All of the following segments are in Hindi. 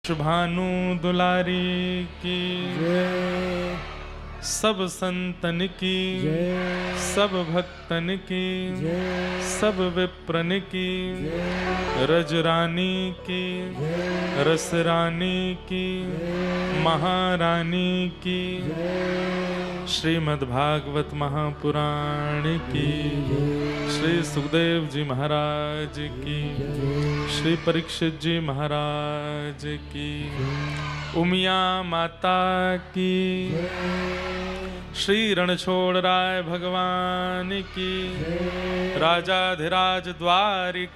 भानु दुलारी की जय, सब संतन की जय, सब भक्तन की जय, सब विप्रन की जय, रजरानी की जय, रस रानी की जय, महारानी की जय, श्रीमद्भागवत महापुराण की श्री सुखदेव जी महाराज की श्री परीक्षित जी महाराज की उमिया माता की श्री रणछोड़ राय भगवान की राजाधिराज द्वारिकाधीश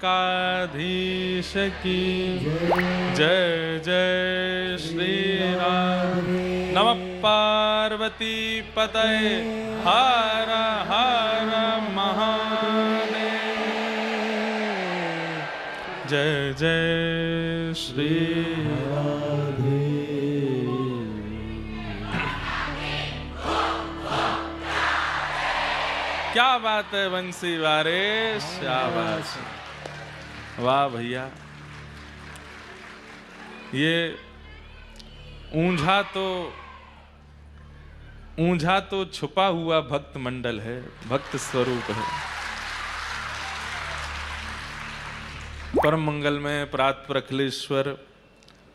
की जय जय श्री राम। नमः पार्वती पतये हर हर महादेव। जय जय श्री राधे। क्या बात है बंसी वारे, शाबाश, वाह भैया। ये ऊंझा तो छुपा हुआ भक्त मंडल है, भक्त स्वरूप है। परम मंगल में प्रात प्रखलेश्वर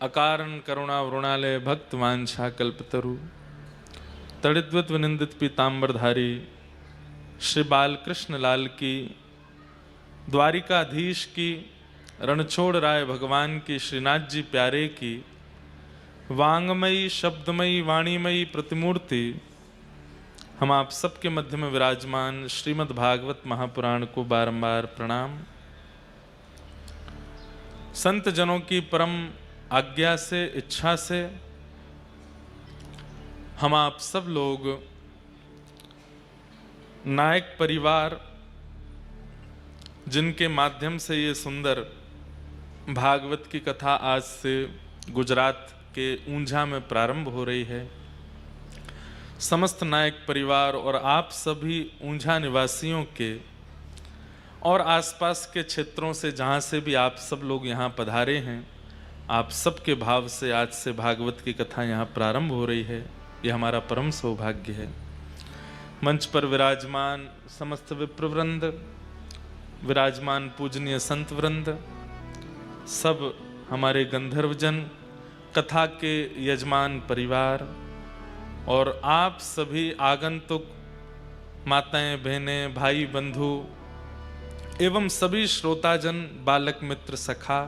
अकारण करुणा वृणालय भक्त वांछा कल्पतरु तड़िद्वत विनिंदित पीतांबरधारी श्री बालकृष्ण लाल की, द्वारिकाधीश की, रणछोड़ राय भगवान की, श्रीनाथ जी प्यारे की वांगमयी शब्दमयी वाणीमयी प्रतिमूर्ति हम आप सबके मध्य में विराजमान श्रीमद् भागवत महापुराण को बारंबार प्रणाम। संत जनों की परम आज्ञा से, इच्छा से हम आप सब लोग नायक परिवार, जिनके माध्यम से ये सुंदर भागवत की कथा आज से गुजरात के ऊंझा में प्रारंभ हो रही है, समस्त नायक परिवार और आप सभी ऊंझा निवासियों के और आसपास के क्षेत्रों से जहाँ से भी आप सब लोग यहाँ पधारे हैं, आप सबके भाव से आज से भागवत की कथा यहाँ प्रारंभ हो रही है। ये हमारा परम सौभाग्य है। मंच पर विराजमान समस्त विप्रवृंद, विराजमान पूजनीय संत वृंद, सब हमारे गंधर्वजन, कथा के यजमान परिवार और आप सभी आगंतुक माताएं, बहनें, भाई, बंधु एवं सभी श्रोताजन, बालक मित्र, सखा,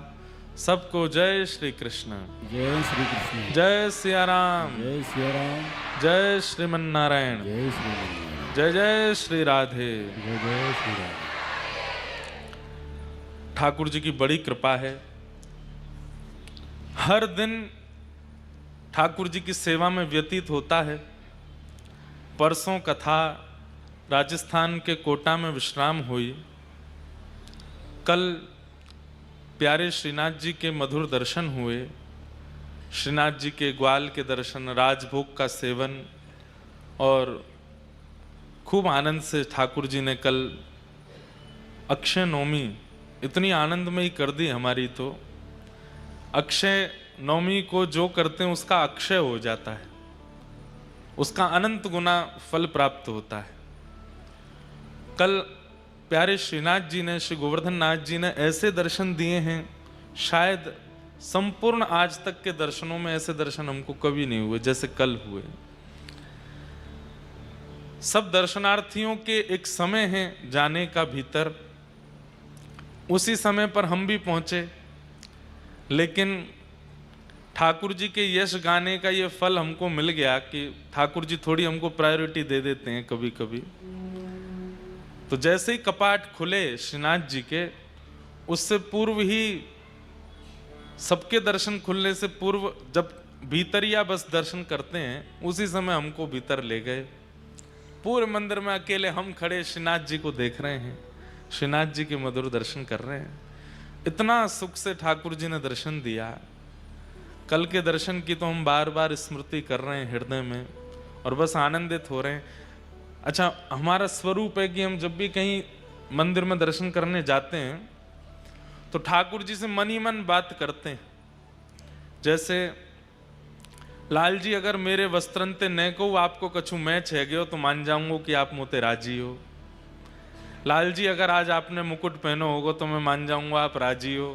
सबको जय श्री कृष्ण। जय श्री कृष्ण। जय सिया राम। जय सिया राम। जय श्रीमन नारायण। जय श्री राम। जय जय श्री राधे। जय जय श्री राम। ठाकुर जी की बड़ी कृपा है। हर दिन ठाकुर जी की सेवा में व्यतीत होता है। परसों कथा राजस्थान के कोटा में विश्राम हुई। कल प्यारे श्रीनाथ जी के मधुर दर्शन हुए। श्रीनाथ जी के ग्वाल के दर्शन, राजभोग का सेवन और खूब आनंद से ठाकुर जी ने कल अक्षय नवमी इतनी आनंदमयी कर दी हमारी। तो अक्षय नवमी को जो करते हैं उसका अक्षय हो जाता है, उसका अनंत गुना फल प्राप्त होता है। कल प्यारे श्रीनाथ जी ने, श्री गोवर्धन नाथ जी ने ऐसे दर्शन दिए हैं, शायद संपूर्ण आज तक के दर्शनों में ऐसे दर्शन हमको कभी नहीं हुए जैसे कल हुए। सब दर्शनार्थियों के एक समय है जाने का भीतर, उसी समय पर हम भी पहुंचे, लेकिन ठाकुर जी के यश गाने का ये फल हमको मिल गया कि ठाकुर जी थोड़ी हमको प्रायोरिटी दे देते हैं कभी कभी। तो जैसे ही कपाट खुले श्रीनाथ जी के, उससे पूर्व ही सबके दर्शन खुलने से पूर्व जब भीतरिया बस दर्शन करते हैं, उसी समय हमको भीतर ले गए। पूरे मंदिर में अकेले हम खड़े श्रीनाथ जी को देख रहे हैं, श्रीनाथ जी के मधुर दर्शन कर रहे हैं। इतना सुख से ठाकुर जी ने दर्शन दिया। कल के दर्शन की तो हम बार बार स्मृति कर रहे हैं हृदय में और बस आनंदित हो रहे हैं। अच्छा, हमारा स्वरूप है कि हम जब भी कहीं मंदिर में दर्शन करने जाते हैं तो ठाकुर जी से मन ही मन बात करते हैं। जैसे लाल जी अगर मेरे वस्त्रंते न को आपको कछु मैच है गयो तो मान जाऊंगा कि आप मोते राजी हो। लाल जी अगर आज आपने मुकुट पहनो होगा तो मैं मान जाऊंगा आप राजी हो।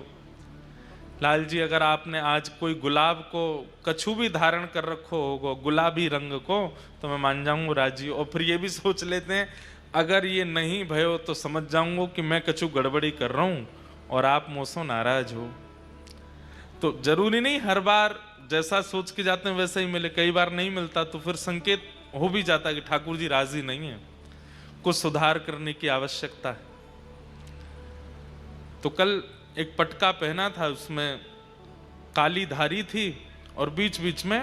लाल जी अगर आपने आज कोई गुलाब को कछु भी धारण कर रखो होगा गुलाबी रंग को तो मैं मान जाऊंगा राजी हो। और फिर ये भी सोच लेते हैं अगर ये नहीं भयो तो समझ जाऊंगा कि मैं कछु गड़बड़ी कर रहा हूं और आप मुझसे नाराज हो। तो जरूरी नहीं हर बार जैसा सोच के जाते हैं वैसा ही मिले, कई बार नहीं मिलता तो फिर संकेत हो भी जाता है कि ठाकुर जी राजी नहीं है, कुछ सुधार करने की आवश्यकता है। तो कल एक पटका पहना था, उसमें काली धारी थी और बीच बीच में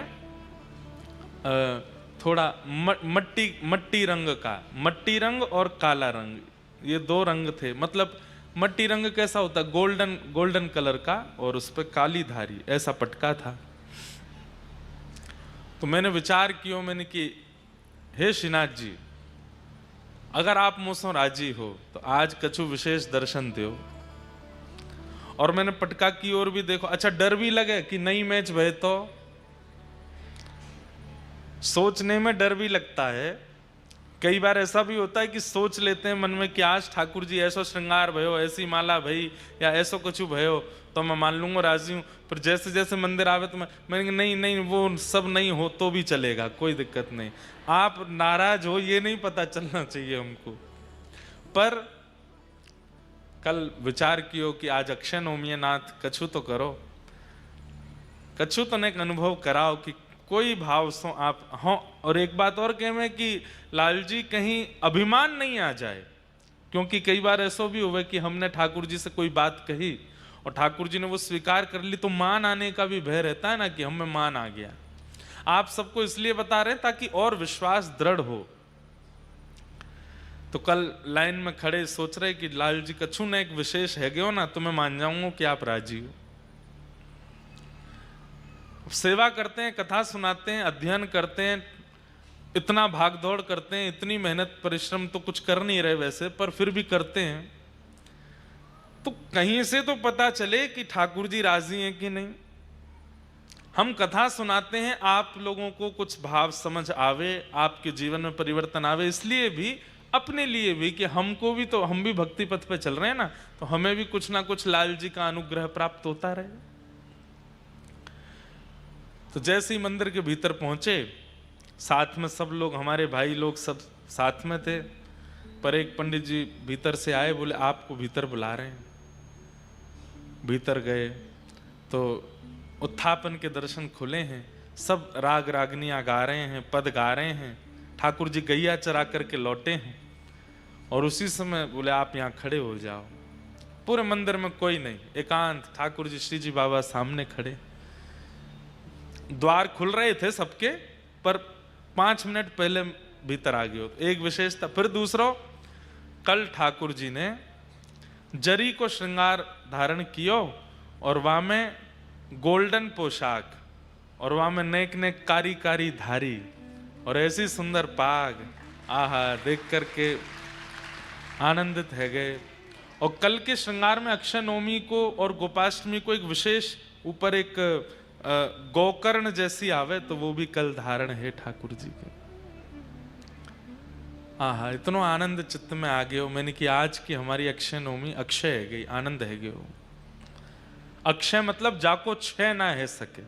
थोड़ा मट्टी रंग का, मट्टी रंग और काला रंग, ये दो रंग थे। मतलब मट्टी रंग कैसा होता है, गोल्डन कलर का, और उस पर काली धारी, ऐसा पटका था। तो मैंने विचार किया, मैंने कि हे श्रीनाथ जी अगर आप मुझसे राजी हो तो आज कछु विशेष दर्शन दो। और मैंने पटका की ओर भी देखो, अच्छा डर भी लगे कि नहीं मैच भय, तो सोचने में डर भी लगता है। कई बार ऐसा भी होता है कि सोच लेते हैं मन में कि आज ठाकुर जी ऐसा श्रृंगार भयो, ऐसी माला भई या ऐसा कुछ भयो तो मैं मान लूंगा राजी हूं। पर जैसे जैसे मंदिर आवे तो मैं नहीं वो सब नहीं हो तो भी चलेगा, कोई दिक्कत नहीं, आप नाराज हो ये नहीं पता चलना चाहिए हमको। पर कल विचार कियो कि आज अक्षय नवमी है नाथ, कछु तो करो, कछु तो एक अनुभव कराओ कि कोई भाव सो आप हो। और एक बात और कह में कि लाल जी कहीं अभिमान नहीं आ जाए, क्योंकि कई बार ऐसा भी हुआ कि हमने ठाकुर जी से कोई बात कही और ठाकुर जी ने वो स्वीकार कर ली, तो मान आने का भी भय रहता है ना कि हमें मान आ गया। आप सबको इसलिए बता रहे हैं ताकि और विश्वास दृढ़ हो। तो कल लाइन में खड़े सोच रहे कि लाल जी कछु न एक विशेष है गयो ना तो मैं मान जाऊंगा कि आप राजी हो। सेवा करते हैं, कथा सुनाते हैं, अध्ययन करते हैं, इतना भागदौड़ करते हैं, इतनी मेहनत परिश्रम तो कुछ कर नहीं रहे वैसे, पर फिर भी करते हैं, तो कहीं से तो पता चले कि ठाकुर जी राजी हैं कि नहीं। हम कथा सुनाते हैं, आप लोगों को कुछ भाव समझ आवे, आपके जीवन में परिवर्तन आवे, इसलिए भी, अपने लिए भी, कि हमको भी तो, हम भी भक्ति पथ पे चल रहे हैं ना, तो हमें भी कुछ ना कुछ लाल जी का अनुग्रह प्राप्त होता रहे। तो जैसे ही मंदिर के भीतर पहुंचे, साथ में सब लोग, हमारे भाई लोग सब साथ में थे, पर एक पंडित जी भीतर से आए, बोले आपको भीतर बुला रहे हैं। भीतर गए तो उत्थापन के दर्शन खुले हैं, सब राग रागनियां गा रहे हैं, पद गा रहे हैं, ठाकुर जी गैया चरा करके लौटे हैं। और उसी समय बोले आप यहाँ खड़े हो जाओ। पूरे मंदिर में कोई नहीं, एकांत, ठाकुर जी श्री जी बाबा सामने खड़े। द्वार खुल रहे थे सबके, पर 5 मिनट पहले भीतर आ गए। एक विशेषता फिर दूसरा, कल ठाकुर जी ने जरी को श्रृंगार धारण कियो और वहां में गोल्डन पोशाक और वहां में नेक नेक कारी कारी धारी और ऐसी सुंदर पाग, आहा, देख करके आनंदित है गए। और कल के श्रृंगार में अक्षय नवमी को और गोपाष्टमी को एक विशेष ऊपर एक गोकर्ण जैसी आवे, तो वो भी कल धारण है ठाकुर जी के। आहा, इतना आनंद चित्त में आ गयो मैंने कि आज की हमारी अक्षय नवमी अक्षय है गई, आनंद है गयो। अक्षय मतलब जाको क्षय ना है सके।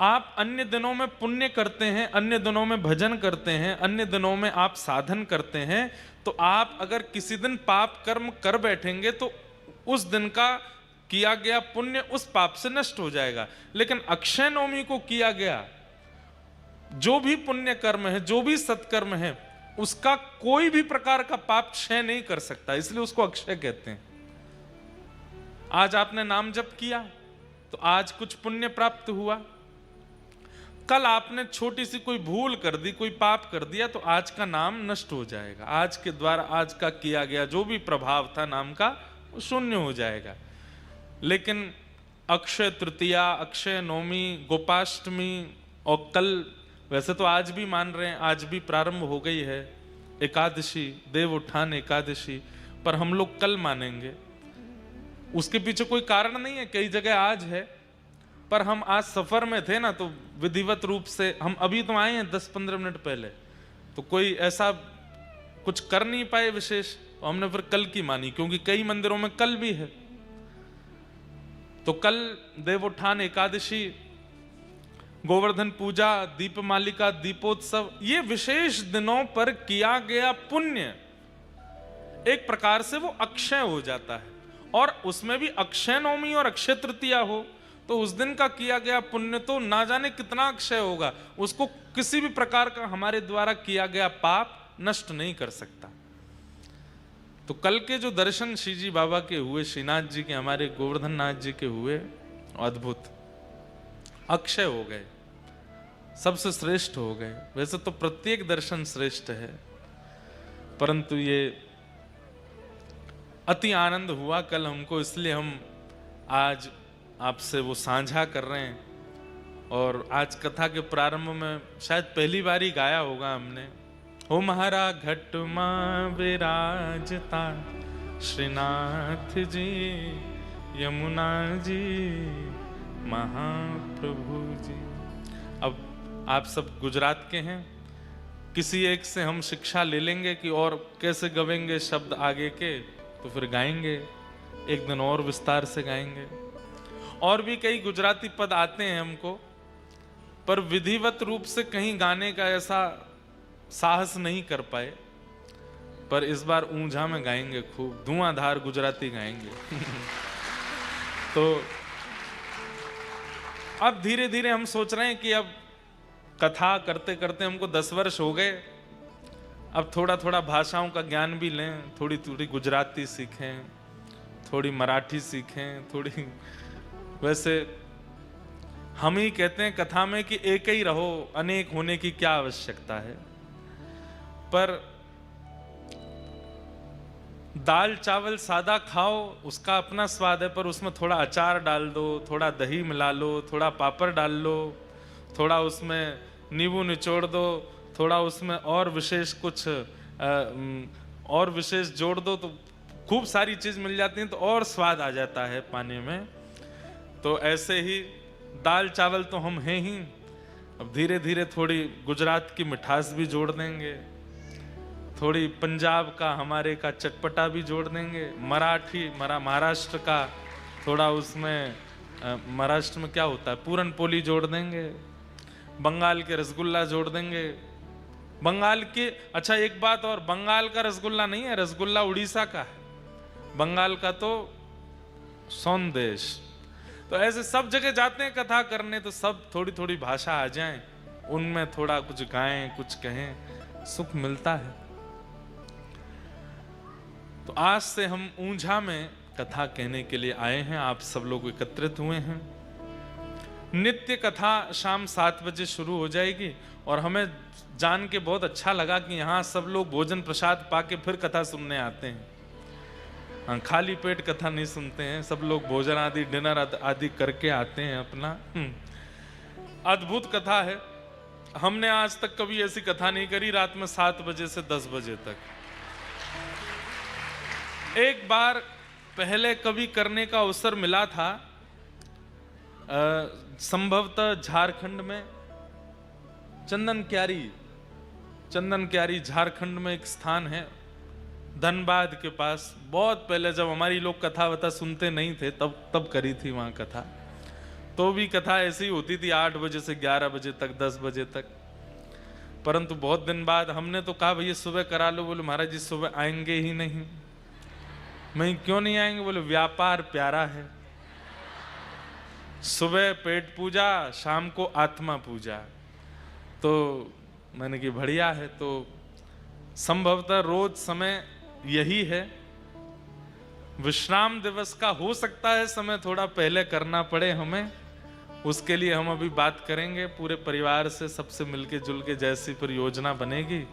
आप अन्य दिनों में पुण्य करते हैं, अन्य दिनों में भजन करते हैं, अन्य दिनों में आप साधन करते हैं, तो आप अगर किसी दिन पाप कर्म कर बैठेंगे तो उस दिन का किया गया पुण्य उस पाप से नष्ट हो जाएगा। लेकिन अक्षय नवमी को किया गया जो भी पुण्य कर्म है, जो भी सत्कर्म है, उसका कोई भी प्रकार का पाप क्षय नहीं कर सकता, इसलिए उसको अक्षय कहते हैं। आज आपने नाम जप किया तो आज कुछ पुण्य प्राप्त हुआ, कल आपने छोटी सी कोई भूल कर दी, कोई पाप कर दिया, तो आज का नाम नष्ट हो जाएगा। आज के द्वारा आज का किया गया जो भी प्रभाव था नाम का, वो शून्य हो जाएगा। लेकिन अक्षय तृतीया, अक्षय नवमी, गोपाष्टमी और कल, वैसे तो आज भी मान रहे हैं, आज भी प्रारंभ हो गई है एकादशी, देव उत्थान एकादशी, पर हम लोग कल मानेंगे। उसके पीछे कोई कारण नहीं है, कई जगह आज है, पर हम आज सफर में थे ना, तो विधिवत रूप से हम अभी तो आए हैं 10-15 मिनट पहले, तो कोई ऐसा कुछ कर नहीं पाए विशेष, तो हमने फिर कल की मानी, क्योंकि कई मंदिरों में कल भी है। तो कल देवोत्थान एकादशी, गोवर्धन पूजा, दीपमालिका, दीपोत्सव, ये विशेष दिनों पर किया गया पुण्य एक प्रकार से वो अक्षय हो जाता है। और उसमें भी अक्षय नवमी और अक्षय तृतीया हो तो उस दिन का किया गया पुण्य तो ना जाने कितना अक्षय होगा, उसको किसी भी प्रकार का हमारे द्वारा किया गया पाप नष्ट नहीं कर सकता। तो कल के जो दर्शन श्री जी बाबा के हुए, श्रीनाथ जी के, हमारे गोवर्धन नाथ जी के हुए, अद्भुत अक्षय हो गए, सबसे श्रेष्ठ हो गए। वैसे तो प्रत्येक दर्शन श्रेष्ठ है, परंतु ये अति आनंद हुआ कल हमको, इसलिए हम आज आपसे वो साझा कर रहे हैं। और आज कथा के प्रारंभ में शायद पहली बार ही गाया होगा हमने, हो महारा घट मां विराजता श्रीनाथ जी, यमुना जी, महाप्रभु जी। अब आप सब गुजरात के हैं, किसी एक से हम शिक्षा ले लेंगे कि और कैसे गवेंगे शब्द आगे के, तो फिर गाएंगे, एक दिन और विस्तार से गाएंगे। और भी कई गुजराती पद आते हैं हमको, पर विधिवत रूप से कहीं गाने का ऐसा साहस नहीं कर पाए, पर इस बार ऊंझा में गाएंगे, खूब धुआंधार गुजराती गाएंगे। तो अब धीरे धीरे हम सोच रहे हैं कि अब कथा करते करते हमको 10 वर्ष हो गए, अब थोड़ा थोड़ा भाषाओं का ज्ञान भी लें, थोड़ी थोड़ी गुजराती सीखें, थोड़ी मराठी सीखें, थोड़ी। वैसे हम ही कहते हैं कथा में कि एक ही रहो, अनेक होने की क्या आवश्यकता है। पर दाल चावल सादा खाओ, उसका अपना स्वाद है, पर उसमें थोड़ा अचार डाल दो, थोड़ा दही मिला लो, थोड़ा पापड़ डाल लो, थोड़ा उसमें नींबू निचोड़ दो, थोड़ा उसमें और विशेष कुछ और विशेष जोड़ दो, तो खूब सारी चीज मिल जाती है, तो और स्वाद आ जाता है पाने में। तो ऐसे ही दाल चावल तो हम हैं ही, अब धीरे धीरे थोड़ी गुजरात की मिठास भी जोड़ देंगे, थोड़ी पंजाब का हमारे का चटपटा भी जोड़ देंगे, मराठी महाराष्ट्र का थोड़ा उसमें महाराष्ट्र में क्या होता है पूरन पोली जोड़ देंगे, बंगाल के रसगुल्ला जोड़ देंगे। बंगाल के, अच्छा एक बात और, बंगाल का रसगुल्ला नहीं है, रसगुल्ला उड़ीसा का है, बंगाल का तो सौंदेश। तो ऐसे सब जगह जाते हैं कथा करने, तो सब थोड़ी थोड़ी भाषा आ जाए, उनमें थोड़ा कुछ गाएं, कुछ कहें, सुख मिलता है। तो आज से हम ऊंझा में कथा कहने के लिए आए हैं, आप सब लोग एकत्रित हुए हैं। नित्य कथा शाम 7 बजे शुरू हो जाएगी, और हमें जान के बहुत अच्छा लगा कि यहाँ सब लोग भोजन प्रसाद पाके फिर कथा सुनने आते हैं। हाँ, खाली पेट कथा नहीं सुनते हैं, सब लोग भोजन आदि, डिनर आदि करके आते हैं अपना। अद्भुत कथा है, हमने आज तक कभी ऐसी कथा नहीं करी रात में 7 बजे से 10 बजे तक। एक बार पहले कभी करने का अवसर मिला था, संभवतः झारखंड में चंदन क्यारी झारखंड में एक स्थान है, धनबाद के पास। बहुत पहले जब हमारी लोग कथा वथा सुनते नहीं थे, तब करी थी वहां कथा। तो भी कथा ऐसी होती थी 8 बजे से 11 बजे तक, 10 बजे तक। परंतु बहुत दिन बाद हमने तो कहा भैया सुबह करा लो। बोले महाराज जी सुबह आएंगे ही नहीं। मैं क्यों नहीं आएंगे? बोले व्यापार प्यारा है, सुबह पेट पूजा, शाम को आत्मा पूजा। तो मैंने कि बढ़िया है। तो संभवतः रोज समय यही है। विश्राम दिवस का हो सकता है समय थोड़ा पहले करना पड़े हमें, उसके लिए हम अभी बात करेंगे पूरे परिवार से, सबसे मिलके जुल के जैसी फिर योजना बनेगी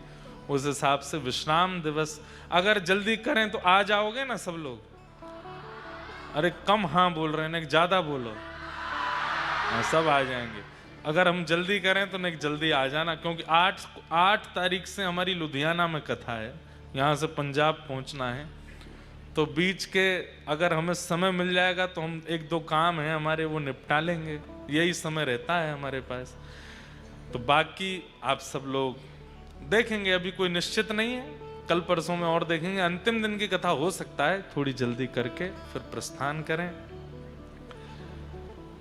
उस हिसाब से विश्राम दिवस अगर जल्दी करें तो आ जाओगे ना सब लोग? अरे कम हाँ बोल रहे हैं ना, ज्यादा बोलो। हाँ, सब आ जाएंगे। अगर हम जल्दी करें तो नहीं जल्दी आ जाना, क्योंकि 8 तारीख से हमारी लुधियाना में कथा है, यहाँ से पंजाब पहुँचना है। तो बीच के अगर हमें समय मिल जाएगा तो हम 1-2 काम हैं हमारे वो निपटा लेंगे, यही समय रहता है हमारे पास। तो बाकी आप सब लोग देखेंगे, अभी कोई निश्चित नहीं है, कल परसों में और देखेंगे। अंतिम दिन की कथा हो सकता है थोड़ी जल्दी करके फिर प्रस्थान करें।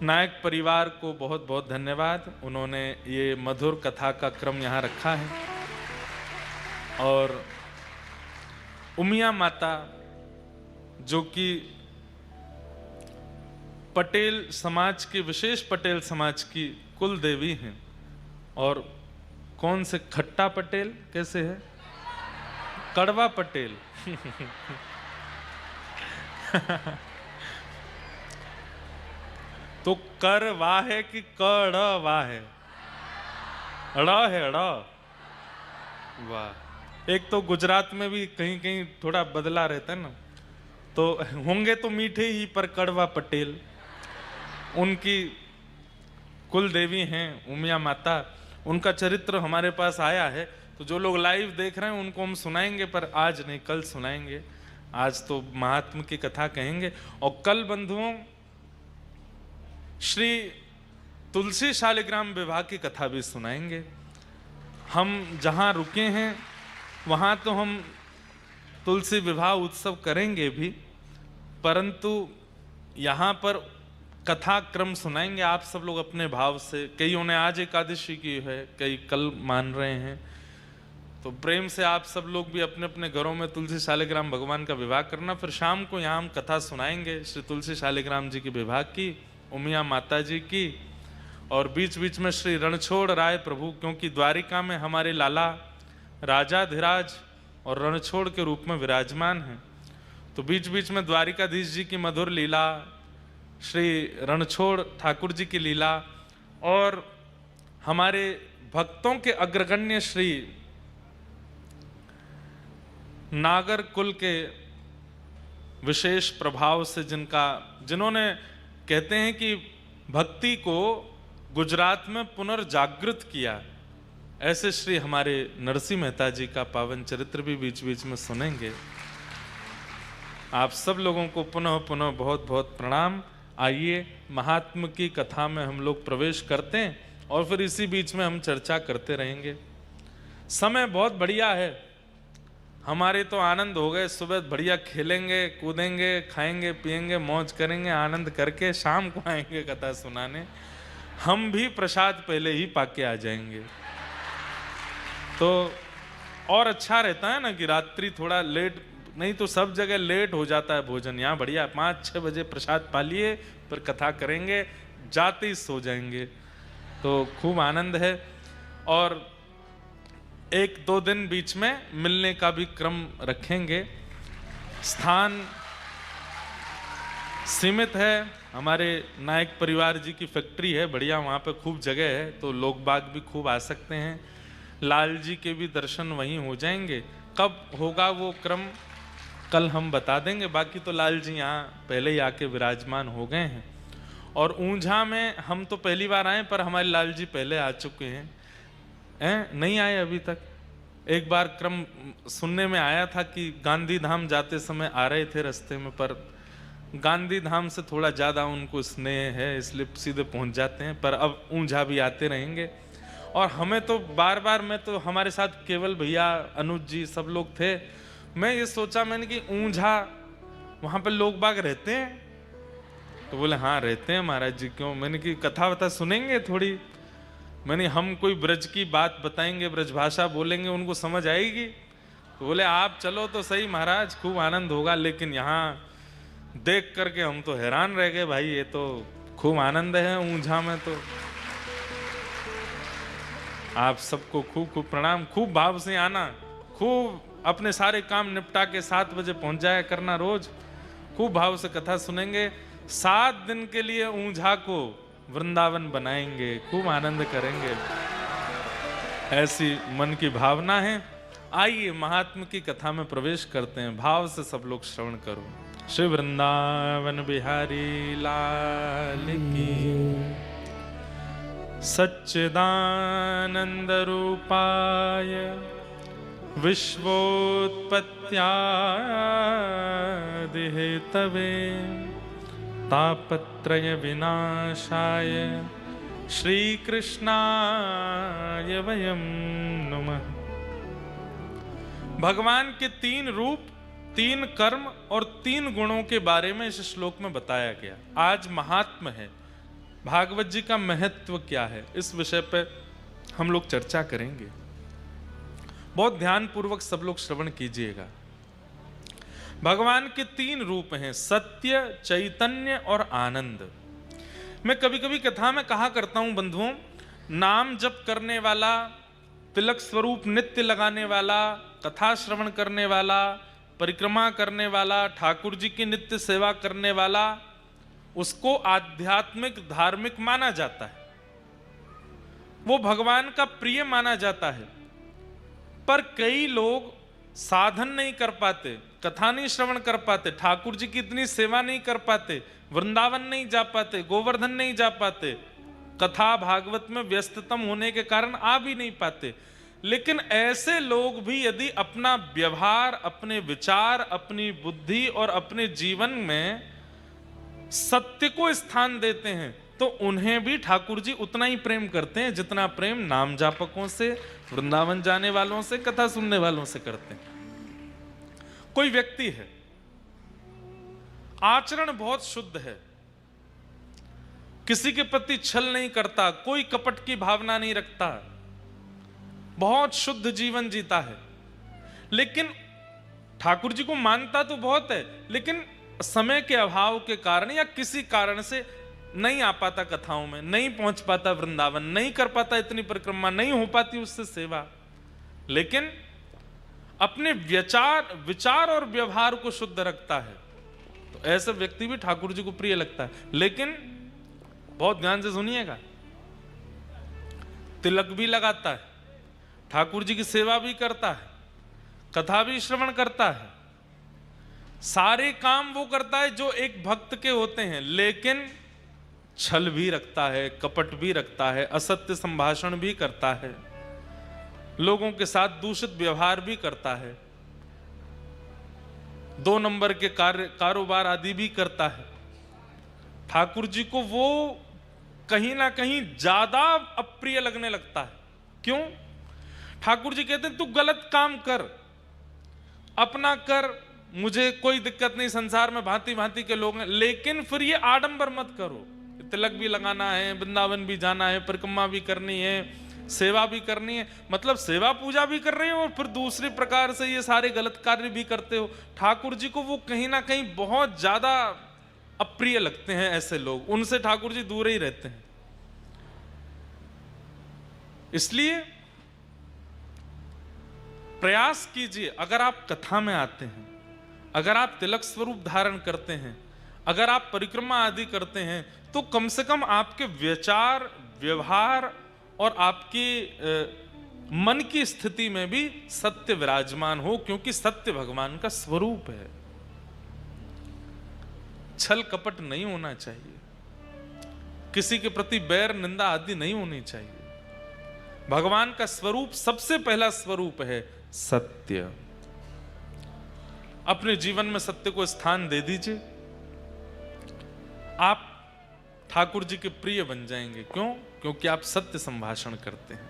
नायक परिवार को बहुत बहुत धन्यवाद, उन्होंने ये मधुर कथा का क्रम यहाँ रखा है। और उमिया माता जो कि पटेल समाज की, विशेष पटेल समाज की कुल देवी हैं। और कौन से, खट्टा पटेल कैसे है, कड़वा पटेल तो कर वाह है कि कड़ वाह है, ड़ है ड़। वाह। एक तो गुजरात में भी कहीं कहीं थोड़ा बदला रहता है ना, तो होंगे तो मीठे ही पर कड़वा पटेल। उनकी कुल देवी हैं उमिया माता, उनका चरित्र हमारे पास आया है। तो जो लोग लाइव देख रहे हैं उनको हम सुनाएंगे, पर आज नहीं, कल सुनाएंगे। आज तो महात्मा की कथा कहेंगे। और कल बंधुओं श्री तुलसी शालिग्राम विवाह की कथा भी सुनाएंगे। हम जहाँ रुके हैं वहाँ तो हम तुलसी विवाह उत्सव करेंगे भी, परंतु यहाँ पर कथा क्रम सुनाएंगे आप सब लोग अपने भाव से। कईयों ने आज एकादशी की है, कई कल मान रहे हैं, तो प्रेम से आप सब लोग भी अपने अपने घरों में तुलसी शालिग्राम भगवान का विवाह करना। फिर शाम को यहाँ हम कथा सुनाएंगे श्री तुलसी शालिग्राम जी के विवाह की, उमिया माता जी की। और बीच बीच में श्री रणछोड़ राय प्रभु, क्योंकि द्वारिका में हमारे लाला राजाधिराज और रणछोड़ के रूप में विराजमान हैं, तो बीच बीच में द्वारिकाधीश जी की मधुर लीला, श्री रणछोड़ ठाकुर जी की लीला, और हमारे भक्तों के अग्रगण्य श्री नागर कुल के विशेष प्रभाव से जिन्होंने कहते हैं कि भक्ति को गुजरात में पुनर्जागृत किया, ऐसे श्री हमारे नरसिंह मेहता जी का पावन चरित्र भी बीच बीच में सुनेंगे। आप सब लोगों को पुनः पुनः बहुत बहुत प्रणाम। आइए महात्मा की कथा में हम लोग प्रवेश करते हैं और फिर इसी बीच में हम चर्चा करते रहेंगे। समय बहुत बढ़िया है, हमारे तो आनंद हो गए। सुबह बढ़िया खेलेंगे, कूदेंगे, खाएंगे, पिएंगे, मौज करेंगे, आनंद करके शाम को आएंगे कथा सुनाने। हम भी प्रसाद पहले ही पाके आ जाएंगे, तो और अच्छा रहता है ना कि रात्रि थोड़ा लेट, नहीं तो सब जगह लेट हो जाता है भोजन। यहाँ बढ़िया 5-6 बजे प्रसाद पा लिए, फिर कथा करेंगे, जाते ही सो जाएंगे, तो खूब आनंद है। और 1-2 दिन बीच में मिलने का भी क्रम रखेंगे। स्थान सीमित है, हमारे नायक परिवार जी की फैक्ट्री है बढ़िया, वहाँ पे खूब जगह है, तो लोग बाग भी खूब आ सकते हैं। लाल जी के भी दर्शन वहीं हो जाएंगे। कब होगा वो क्रम कल हम बता देंगे, बाकी तो लाल जी यहाँ पहले ही आके विराजमान हो गए हैं। और ऊंझा में हम तो पहली बार आए, पर हमारे लाल जी पहले आ चुके हैं, नहीं आए अभी तक। एक बार क्रम सुनने में आया था कि गांधी धाम जाते समय आ रहे थे रास्ते में, पर गांधी धाम से थोड़ा ज़्यादा उनको स्नेह है इसलिए सीधे पहुंच जाते हैं, पर अब ऊंझा भी आते रहेंगे। और हमें तो बार बार, मैं तो हमारे साथ केवल भैया, अनुज जी, सब लोग थे। मैं ये सोचा मैंने कि ऊंझा वहाँ पर लोग बाग रहते हैं, तो बोले हाँ रहते हैं महाराज जी। क्यों? मैंने कि कथा वथा सुनेंगे थोड़ी। मैंने हम कोई ब्रज की बात बताएंगे, ब्रज भाषा बोलेंगे, उनको समझ आएगी। तो बोले आप चलो तो सही महाराज, खूब आनंद होगा। लेकिन यहाँ देख करके हम तो हैरान रह गए, भाई ये तो खूब आनंद है ऊंझा में। तो आप सबको खूब खूब प्रणाम, खूब भाव से आना, खूब अपने सारे काम निपटा के 7 बजे पहुंच जाया करना रोज। खूब भाव से कथा सुनेंगे। 7 दिन के लिए ऊंझा को वृंदावन बनाएंगे, खूब आनंद करेंगे, ऐसी मन की भावना है। आइए महात्मा की कथा में प्रवेश करते हैं। भाव से सब लोग श्रवण करो। श्री वृंदावन बिहारी लाल की, सच्चिदानंद रूपाय विश्वोत्पत्त्यादि हेतवे तापत्रय विनाशाय श्री कृष्णाय वयम नमः। भगवान के 3 रूप, 3 कर्म और 3 गुणों के बारे में इस श्लोक में बताया गया। आज महात्म है, भागवत जी का महत्व क्या है, इस विषय पर हम लोग चर्चा करेंगे। बहुत ध्यान पूर्वक सब लोग श्रवण कीजिएगा। भगवान के 3 रूप हैं, सत्य, चैतन्य और आनंद। मैं कभी कभी कथा में कहा करता हूं बंधुओं, नाम जप करने वाला, तिलक स्वरूप नित्य लगाने वाला, कथा श्रवण करने वाला, परिक्रमा करने वाला, ठाकुर जी की नित्य सेवा करने वाला, उसको आध्यात्मिक धार्मिक माना जाता है, वो भगवान का प्रिय माना जाता है। पर कई लोग साधन नहीं कर पाते, कथा नहीं श्रवण कर पाते, ठाकुर जी की इतनी सेवा नहीं कर पाते, वृंदावन नहीं जा पाते, गोवर्धन नहीं जा पाते, कथा भागवत में व्यस्ततम होने के कारण आ भी नहीं पाते। लेकिन ऐसे लोग भी यदि अपना व्यवहार, अपने विचार, अपनी बुद्धि और अपने जीवन में सत्य को स्थान देते हैं तो उन्हें भी ठाकुर जी उतना ही प्रेम करते हैं जितना प्रेम नाम जापकों से, वृंदावन जाने वालों से, कथा सुनने वालों से करते हैं। कोई व्यक्ति है, आचरण बहुत शुद्ध है, किसी के प्रति छल नहीं करता, कोई कपट की भावना नहीं रखता, बहुत शुद्ध जीवन जीता है, लेकिन ठाकुर जी को मानता तो बहुत है, लेकिन समय के अभाव के कारण या किसी कारण से नहीं आ पाता कथाओं में, नहीं पहुंच पाता वृंदावन, नहीं कर पाता इतनी परिक्रमा, नहीं हो पाती उससे सेवा, लेकिन अपने विचार और व्यवहार को शुद्ध रखता है, तो ऐसा व्यक्ति भी ठाकुर जी को प्रिय लगता है। लेकिन बहुत ध्यान से सुनिएगा, तिलक भी लगाता है, ठाकुर जी की सेवा भी करता है, कथा भी श्रवण करता है, सारे काम वो करता है जो एक भक्त के होते हैं, लेकिन छल भी रखता है, कपट भी रखता है, असत्य संभाषण भी करता है, लोगों के साथ दूषित व्यवहार भी करता है, 2 नंबर के कारोबार आदि भी करता है। ठाकुर जी को वो कहीं ना कहीं ज्यादा अप्रिय लगने लगता है। क्यों? ठाकुर जी कहते हैं तू गलत काम कर, अपना कर, मुझे कोई दिक्कत नहीं, संसार में भांति भांति के लोग हैं, लेकिन फिर ये आडंबर मत करो, तिलक भी लगाना है, वृंदावन भी जाना है, परिक्रमा भी करनी है, सेवा भी करनी है, मतलब सेवा पूजा भी कर रहे हो और फिर दूसरे प्रकार से ये सारे गलत कार्य भी करते हो। ठाकुर जी को वो कहीं ना कहीं बहुत ज्यादा अप्रिय लगते हैं ऐसे लोग, उनसे ठाकुर जी दूर ही रहते हैं। इसलिए प्रयास कीजिए, अगर आप कथा में आते हैं, अगर आप तिलक स्वरूप धारण करते हैं, अगर आप परिक्रमा आदि करते हैं, तो कम से कम आपके विचार, व्यवहार और आपकी मन की स्थिति में भी सत्य विराजमान हो, क्योंकि सत्य भगवान का स्वरूप है। छल कपट नहीं होना चाहिए, किसी के प्रति बैर निंदा आदि नहीं होनी चाहिए। भगवान का स्वरूप, सबसे पहला स्वरूप है सत्य। अपने जीवन में सत्य को स्थान दे दीजिए, आप ठाकुर जी के प्रिय बन जाएंगे। क्यों? क्योंकि आप सत्य संभाषण करते हैं,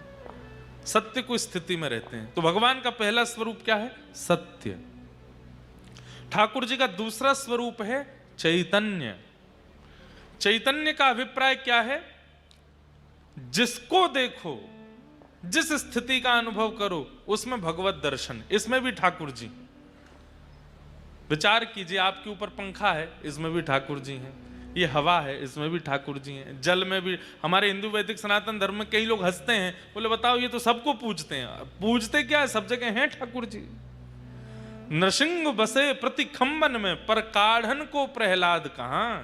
सत्य को स्थिति में रहते हैं। तो भगवान का पहला स्वरूप क्या है? सत्य। ठाकुर जी का दूसरा स्वरूप है चैतन्य। चैतन्य का अभिप्राय क्या है? जिसको देखो, जिस स्थिति का अनुभव करो, उसमें भगवत दर्शन। इसमें भी ठाकुर जी। विचार कीजिए, आपके ऊपर पंखा है, इसमें भी ठाकुर जी हैं। ये हवा है, इसमें भी ठाकुर जी हैं। जल में भी। हमारे हिंदू वैदिक सनातन धर्म में कई लोग हंसते हैं, बोले बताओ ये तो सबको पूजते हैं। पूजते क्या है? सब जगह हैं ठाकुर जी। नृसिंह बसे प्रति खंबन में, पर काढ़न को प्रहलाद कहां।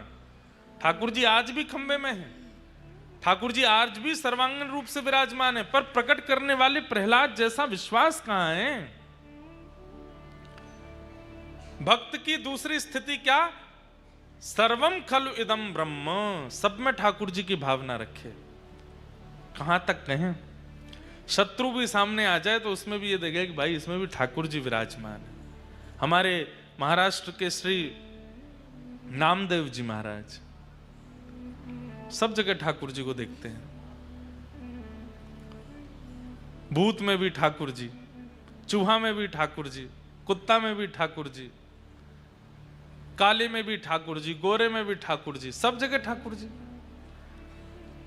ठाकुर जी आज भी खंबे में हैं, ठाकुर जी आज भी सर्वांगीण रूप से विराजमान है, पर प्रकट करने वाले प्रहलाद जैसा विश्वास कहां है? भक्त की दूसरी स्थिति क्या? सर्वम खलु इदम ब्रह्म। सब में ठाकुर जी की भावना रखे। कहां तक कहें? शत्रु भी सामने आ जाए तो उसमें भी ये देखेगा कि भाई इसमें भी ठाकुर जी विराजमान है। हमारे महाराष्ट्र के श्री नामदेव जी महाराज सब जगह ठाकुर जी को देखते हैं। भूत में भी ठाकुर जी, चूहा में भी ठाकुर जी, कुत्ता में भी ठाकुर जी, काले में भी ठाकुर जी, गोरे में भी ठाकुर जी, सब जगह ठाकुर जी।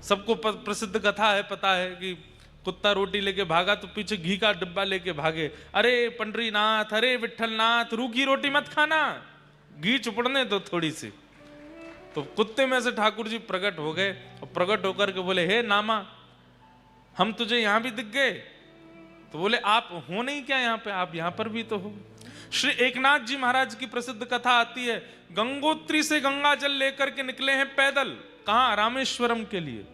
सबको प्रसिद्ध कथा है, पता है कि कुत्ता रोटी लेके भागा तो पीछे घी का डिब्बा लेके भागे, अरे पंडरीनाथ, अरे विठलनाथ, रूखी रोटी मत खाना, घी चुपड़ने दो थोड़ी सी। तो कुत्ते में से ठाकुर जी प्रकट हो गए और प्रकट होकर के बोले, हे नामा, हम तुझे यहां भी दिख गए। तो बोले, आप हो नहीं क्या यहाँ पे? आप यहां पर भी तो हो। श्री एकनाथ जी महाराज की प्रसिद्ध कथा आती है, गंगोत्री से गंगा जल लेकर के निकले हैं पैदल, कहां? रामेश्वरम के लिए।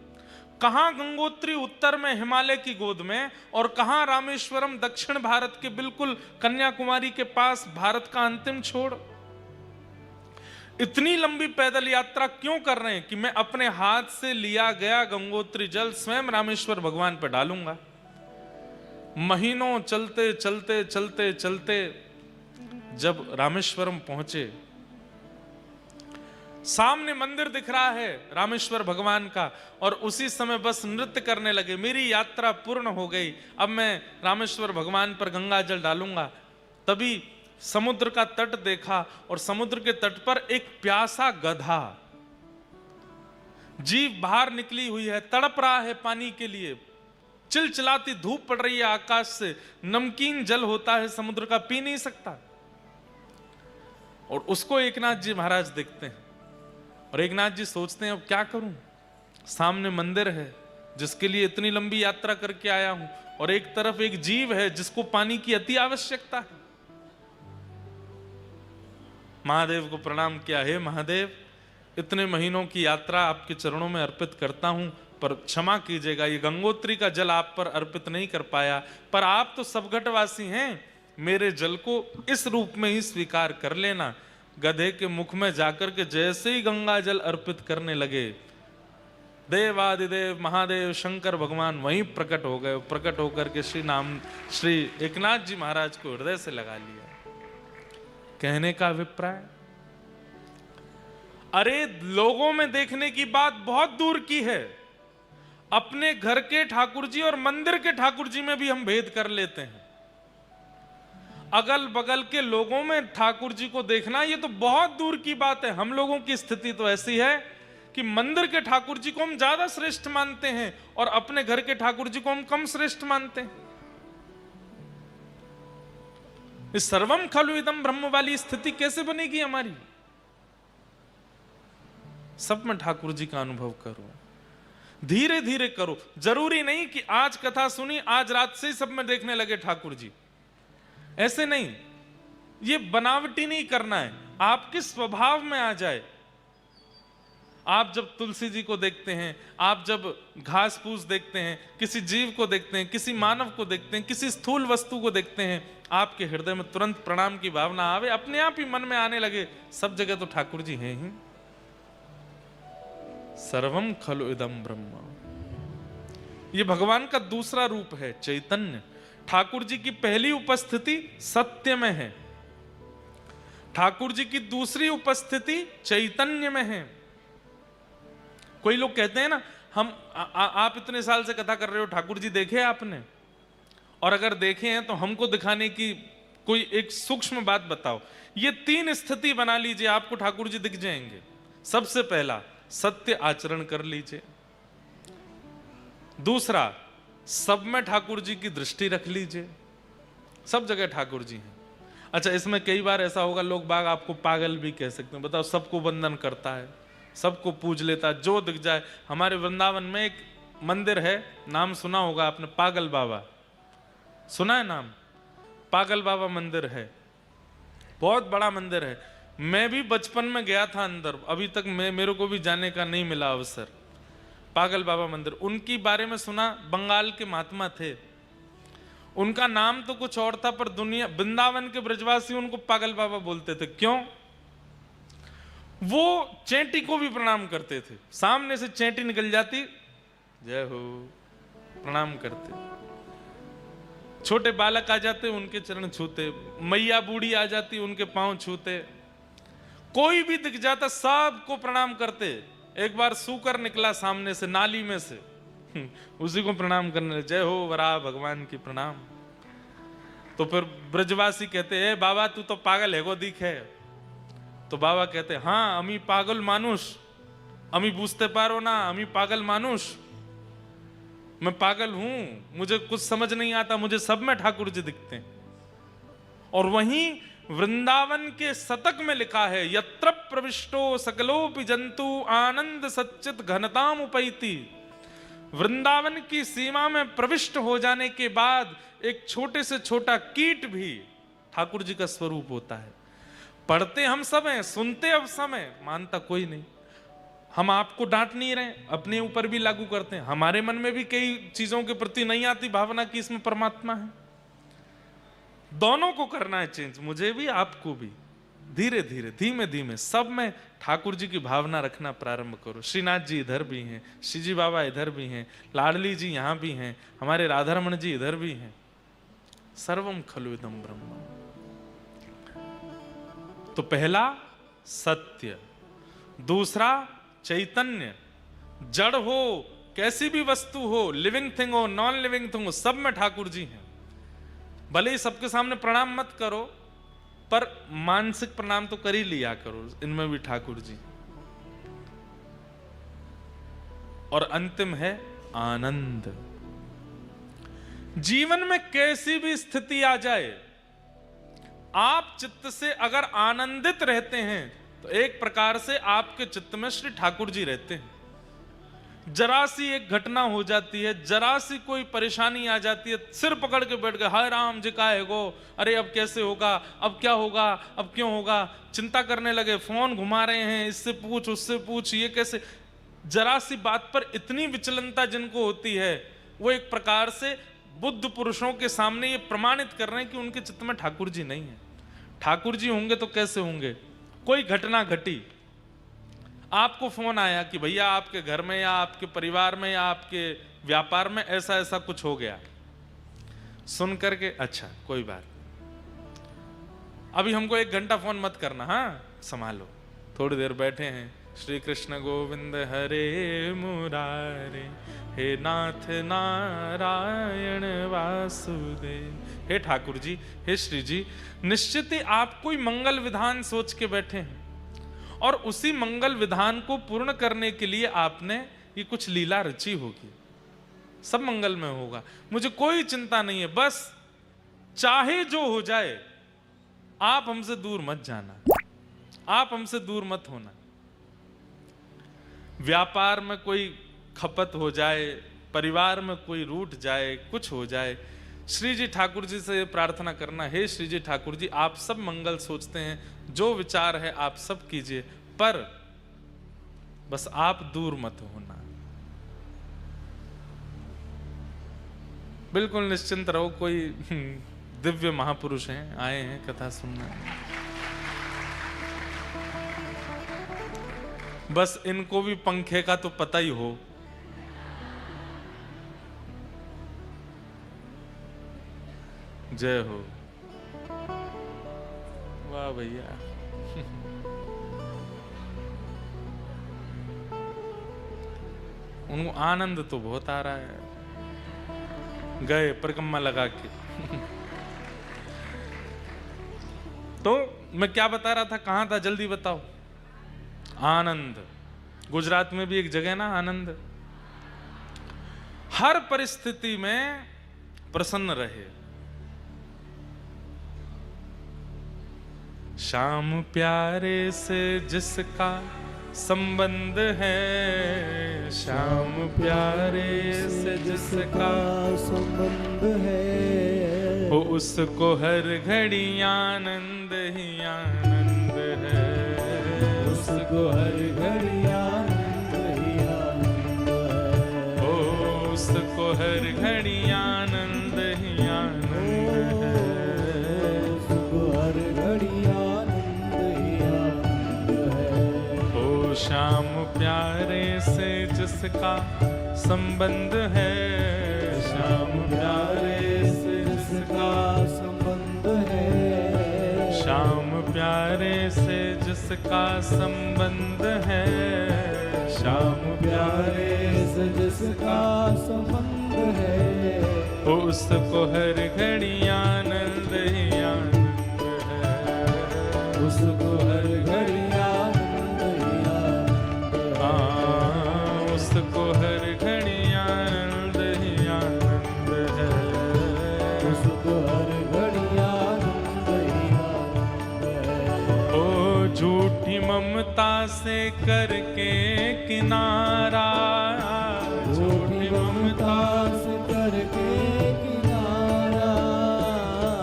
कहां गंगोत्री? उत्तर में हिमालय की गोद में, और कहां रामेश्वरम? दक्षिण भारत के बिल्कुल कन्याकुमारी के पास, भारत का अंतिम छोर। इतनी लंबी पैदल यात्रा क्यों कर रहे हैं? कि मैं अपने हाथ से लिया गया गंगोत्री जल स्वयं रामेश्वर भगवान पर डालूंगा। महीनों चलते चलते चलते चलते जब रामेश्वरम पहुंचे, सामने मंदिर दिख रहा है रामेश्वर भगवान का, और उसी समय बस नृत्य करने लगे, मेरी यात्रा पूर्ण हो गई, अब मैं रामेश्वर भगवान पर गंगा जल डालूंगा। तभी समुद्र का तट देखा, और समुद्र के तट पर एक प्यासा गधा, जीभ बाहर निकली हुई है, तड़प रहा है पानी के लिए, चिलचिलाती धूप पड़ रही है आकाश से, नमकीन जल होता है समुद्र का, पी नहीं सकता। और उसको एकनाथ जी महाराज देखते हैं, और एकनाथ जी सोचते हैं, अब क्या करूं? सामने मंदिर है जिसके लिए इतनी लंबी यात्रा करके आया हूं, और एक तरफ एक जीव है जिसको पानी की अति आवश्यकता है। महादेव को प्रणाम किया, हे महादेव, इतने महीनों की यात्रा आपके चरणों में अर्पित करता हूं, पर क्षमा कीजिएगा, ये गंगोत्री का जल आप पर अर्पित नहीं कर पाया, पर आप तो सबघटवासी हैं, मेरे जल को इस रूप में ही स्वीकार कर लेना। गधे के मुख में जाकर के जैसे ही गंगा जल अर्पित करने लगे, देवादिदेव महादेव शंकर भगवान वहीं प्रकट हो गए। प्रकट होकर के श्री एकनाथ जी महाराज को हृदय से लगा लिया। कहने का अभिप्राय, अरे लोगों में देखने की बात बहुत दूर की है, अपने घर के ठाकुर जी और मंदिर के ठाकुर जी में भी हम भेद कर लेते हैं। अगल बगल के लोगों में ठाकुर जी को देखना ये तो बहुत दूर की बात है। हम लोगों की स्थिति तो ऐसी है कि मंदिर के ठाकुर जी को हम ज्यादा श्रेष्ठ मानते हैं और अपने घर के ठाकुर जी को हम कम श्रेष्ठ मानते हैं। इस सर्वम खलु इदम ब्रह्म वाली स्थिति कैसे बनेगी हमारी? सब में ठाकुर जी का अनुभव करो, धीरे धीरे करो। जरूरी नहीं कि आज कथा सुनी आज रात से ही सब में देखने लगे ठाकुर जी, ऐसे नहीं। ये बनावटी नहीं करना है, आपके स्वभाव में आ जाए। आप जब तुलसी जी को देखते हैं, आप जब घास फूस देखते हैं, किसी जीव को देखते हैं, किसी मानव को देखते हैं, किसी स्थूल वस्तु को देखते हैं, आपके हृदय में तुरंत प्रणाम की भावना आवे, अपने आप ही मन में आने लगे सब जगह तो ठाकुर जी हैं ही। सर्वम खलु इदम ब्रह्म, ये भगवान का दूसरा रूप है, चैतन्य। ठाकुर जी की पहली उपस्थिति सत्य में है, ठाकुर जी की दूसरी उपस्थिति चैतन्य में है। कोई लोग कहते हैं ना, आप इतने साल से कथा कर रहे हो, ठाकुर जी देखे आपने? और अगर देखे हैं तो हमको दिखाने की कोई एक सूक्ष्म बात बताओ। ये तीन स्थिति बना लीजिए, आपको ठाकुर जी दिख जाएंगे। सबसे पहला, सत्य आचरण कर लीजिए। दूसरा, सब में ठाकुर जी की दृष्टि रख लीजिए, सब जगह ठाकुर जी हैं। अच्छा, इसमें कई बार ऐसा होगा, लोग बाग आपको पागल भी कह सकते हैं। बताओ, सबको वंदन करता है, सबको पूज लेता है, जो दिख जाए। हमारे वृंदावन में एक मंदिर है, नाम सुना होगा आपने, पागल बाबा, सुना है नाम? पागल बाबा मंदिर है, बहुत बड़ा मंदिर है। मैं भी बचपन में गया था अंदर, अभी तक मेरे को भी जाने का नहीं मिला अवसर। पागल बाबा मंदिर, उनकी बारे में सुना, बंगाल के महात्मा थे। उनका नाम तो कुछ और था, पर दुनिया, वृंदावन के ब्रजवासी उनको पागल बाबा बोलते थे। क्यों? वो चेंटी को भी प्रणाम करते थे। सामने से चेंटी निकल जाती, जय हो, प्रणाम करते। छोटे बालक आ जाते, उनके चरण छूते। मैया बूढ़ी आ जाती, उनके पांव छूते। कोई भी दिख जाता, सबको प्रणाम करते। एक बार सूकर निकला सामने से, नाली में से, उसी को प्रणाम करने लगे, जय हो वराह भगवान की प्रणाम। तो फिर ब्रजवासी कहते हैं बाबा तू तो पागल है, को दिखे। तो बाबा कहते हाँ अमी पागल मानुष, अमी बूझते पारो ना, अमी पागल मानुष, मैं पागल हूं, मुझे कुछ समझ नहीं आता, मुझे सब में ठाकुर जी दिखते हैं। और वहीं वृंदावन के शतक में लिखा है, यत्र प्रविष्टो सकलोपि जंतु आनंद सच्चित घनताम उपैति। वृंदावन की सीमा में प्रविष्ट हो जाने के बाद एक छोटे से छोटा कीट भी ठाकुर जी का स्वरूप होता है। पढ़ते हम सब हैं, सुनते अब सब हैं, मानता कोई नहीं। हम आपको डांट नहीं रहे, अपने ऊपर भी लागू करते हैं। हमारे मन में भी कई चीजों के प्रति नहीं आती भावना कि इसमें परमात्मा है। दोनों को करना है चेंज, मुझे भी आपको भी। धीरे धीरे धीमे धीमे सब में ठाकुर जी की भावना रखना प्रारंभ करो। श्रीनाथ जी इधर भी हैं, श्रीजी बाबा इधर भी हैं, लाडली जी यहाँ भी हैं, हमारे राधारमण जी इधर भी हैं। सर्वम खलु इदं ब्रह्म। तो पहला सत्य, दूसरा चैतन्य। जड़ हो कैसी भी वस्तु हो, लिविंग थिंग हो नॉन लिविंग थिंग हो, सब में ठाकुर जी हैं। भले ही सबके सामने प्रणाम मत करो, पर मानसिक प्रणाम तो कर ही लिया करो, इनमें भी ठाकुर जी। और अंतिम है आनंद। जीवन में कैसी भी स्थिति आ जाए, आप चित्त से अगर आनंदित रहते हैं तो एक प्रकार से आपके चित्त में श्री ठाकुर जी रहते हैं। जरा सी एक घटना हो जाती है, जरा सी कोई परेशानी आ जाती है, सिर पकड़ के बैठ गए, हाय राम जी का है गो, अरे अब कैसे होगा, अब क्या होगा, अब क्यों होगा, चिंता करने लगे, फोन घुमा रहे हैं, इससे पूछ उससे पूछ, ये कैसे। जरा सी बात पर इतनी विचलनता जिनको होती है, वो एक प्रकार से बुद्ध पुरुषों के सामने ये प्रमाणित कर रहे हैं कि उनके चित्त में ठाकुर जी नहीं है। ठाकुर जी होंगे तो कैसे होंगे। कोई घटना घटी, आपको फोन आया कि भैया आपके घर में या आपके परिवार में या आपके व्यापार में ऐसा ऐसा कुछ हो गया, सुन करके अच्छा कोई बात, अभी हमको 1 घंटा फोन मत करना, हाँ संभालो, थोड़ी देर बैठे हैं, श्री कृष्ण गोविंद हरे मुरारे, हे नाथ नारायण वासुदेव। हे ठाकुर जी, हे श्री जी, निश्चित ही आप कोई मंगल विधान सोच के बैठे हैं और उसी मंगल विधान को पूर्ण करने के लिए आपने ये कुछ लीला रची होगी, सब मंगल में होगा, मुझे कोई चिंता नहीं है, बस चाहे जो हो जाए आप हमसे दूर मत जाना, आप हमसे दूर मत होना। व्यापार में कोई खपत हो जाए, परिवार में कोई रूठ जाए, कुछ हो जाए, श्री जी ठाकुर जी से प्रार्थना करना, हे श्री जी ठाकुर जी, आप सब मंगल सोचते हैं, जो विचार है आप सब कीजिए, पर बस आप दूर मत होना। बिल्कुल निश्चिंत रहो, कोई दिव्य महापुरुष हैं, आए हैं कथा सुनना, बस इनको भी पंखे का तो पता ही हो। जय हो, वाह भैया। उनको आनंद तो बहुत आ रहा है, गए परिक्रमा लगा के। तो मैं क्या बता रहा था, कहां था, जल्दी बताओ। आनंद, गुजरात में भी एक जगह ना आनंद। हर परिस्थिति में प्रसन्न रहे। श्याम प्यारे से जिसका संबंध है, श्याम प्यारे से जिसका संबंध है, वो उसको हर घड़ी आनंद ही आनंद है, उसको हर घड़ी आनंद ही आनंद है, ओ उसको हर घड़ी आनंद ही आनंद है, उसको हर घड़ी आनंद ही आनंद है। ओ श्याम प्यारे से जिसका संबंध है, श्याम प्यारे से जिसका संबंध है, श्याम प्यारे से जिसका संबंध है, श्याम प्यारे से जिसका संबंध है, उसको हर घड़ी आनंद ही आनंद है, उसको हर घड़ी आनंद ही आनंद है। उसको हर घड़ी आनंद ही आनंद है, उसको हर घड़ी आनंद ही आनंद है। ओ झूठी ममता से करके किनारा, झूठी ममता से करके किनारा,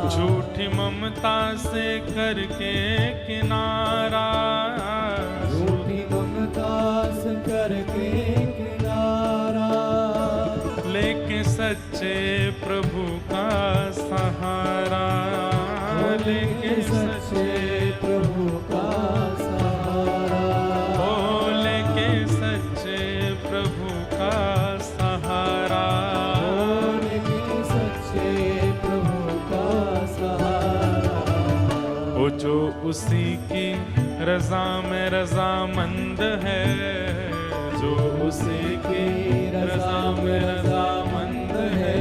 झूठी ममता से करके किनारा, झूठी ममता से करके किनारा, लेके सच्चे प्रभु का सहारा, लेके सच्चे प्रभु का सहारा, ओ लेके सच्चे प्रभु का सहारा, लेके सच्चे प्रभु का सहारा, ओ जो उसी की रजा में रजामंद है, जो उसी की रजा में रजामंद है,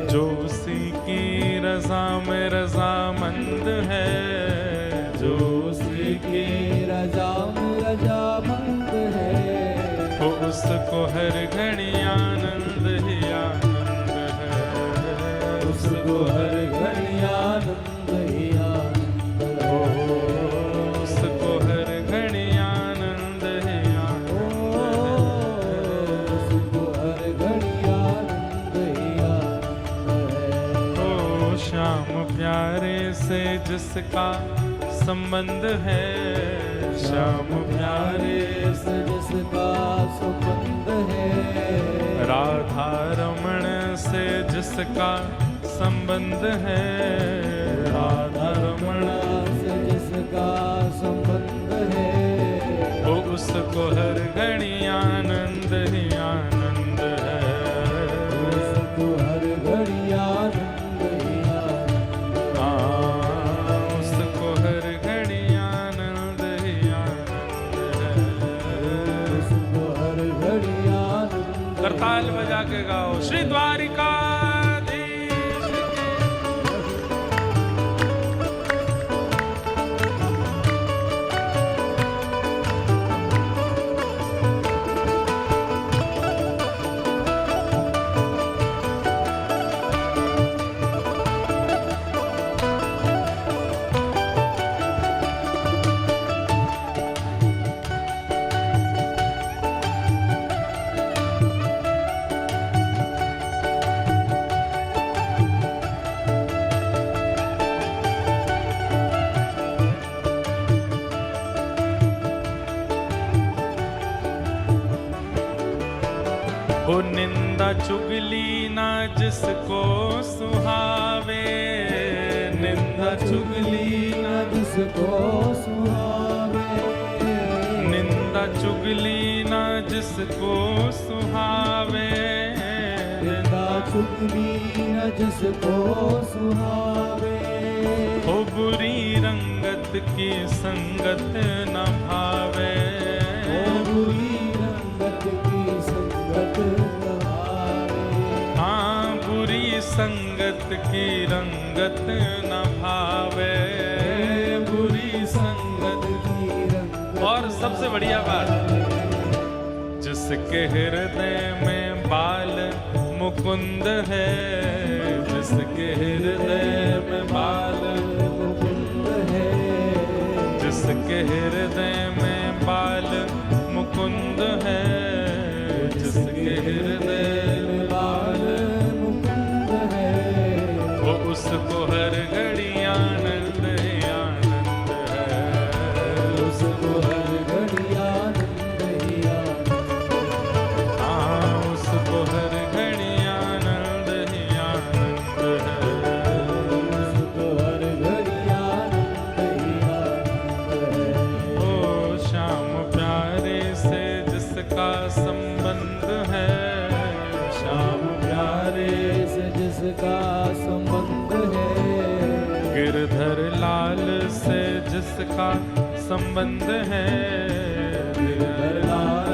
जो उसी की रजा में रजामंद है, जो उसी की रजामंद है, वो उसको हर घड़ी आनंद ही आनंद है, उसको हर घड़ी आनंद ही आनंद है, उसको हर घड़ी आनंद ही आनंद है, उसको हर घड़ी आनंद ही आनंद है। ओ श्याम प्यारे से जिसका संबंध है, श्याम प्यारे से जिसका संबंध है, राधा रमण से जिसका संबंध है, राधा रमण से जिसका संबंध है, वो उसको हर घड़ी आनंद ही आनंद है, उसको हर घड़ी आनंद ही आनंद है। उसको हर घड़ी आनंद ही आनंद है। उसको हर घड़ी आनंद करताल बजा के गाओ श्री द्वारिकाधीश की। हो निंदा चुगली ना जिसको सुहावे, निंदा चुगली ना जिसको सुहावे, निंदा चुगली ना जिसको सुहावे, निंदा चुगली न जिसको सुहावे, हो बुरी रंगत की संगत न भावे, ओ बुरी रंगत की संगत न भावे, हाँ बुरी संगत की रंगत न भावे, बुरी संगत की रंगत। और सबसे बढ़िया बात, जिसके हृदय में बाल मुकुंद है, जिसके हृदय में बाल मुकुंद है, जिसके हृदय में बाल मुकुंद है, जिसके हृदय में बाल मुकुंद है, वो उसको हर घड़ी आनंद ही आनंद है, उसको हर घड़ी आनंद ही आनंद है। हाँ उसको हर घड़ी आनंद ही आनंद है, उसको हर घड़ी आनंद ही आनंद है। ओ श्याम प्यारे से जिसका संबंध है, श्याम प्यारे से जिसका संबंध है, गिरधर लाल से जिसका संबंध है, गिरधर लाल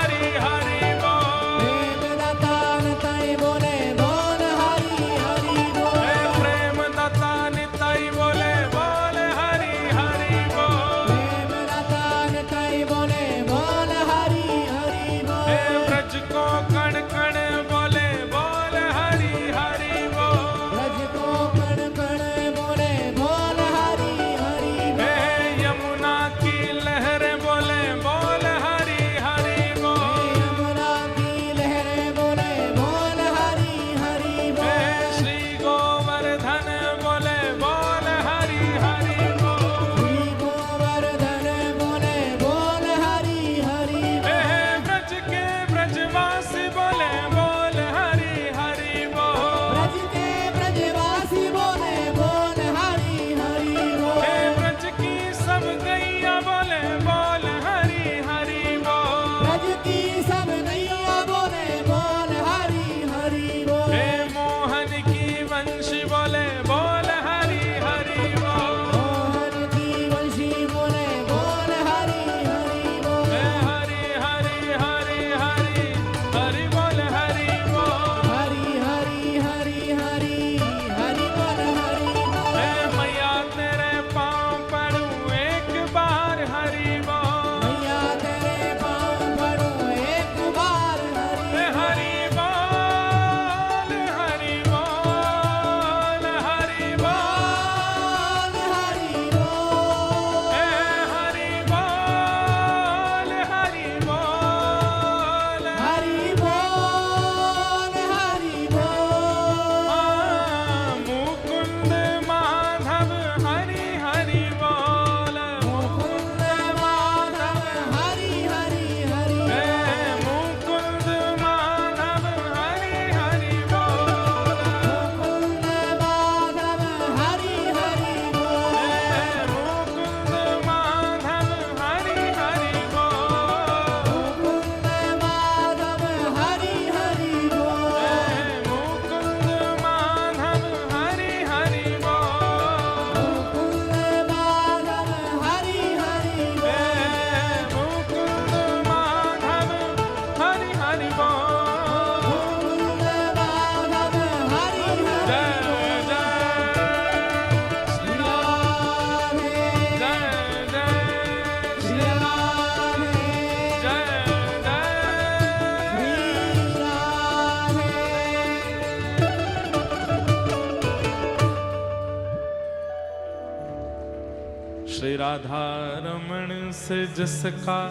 से जिसका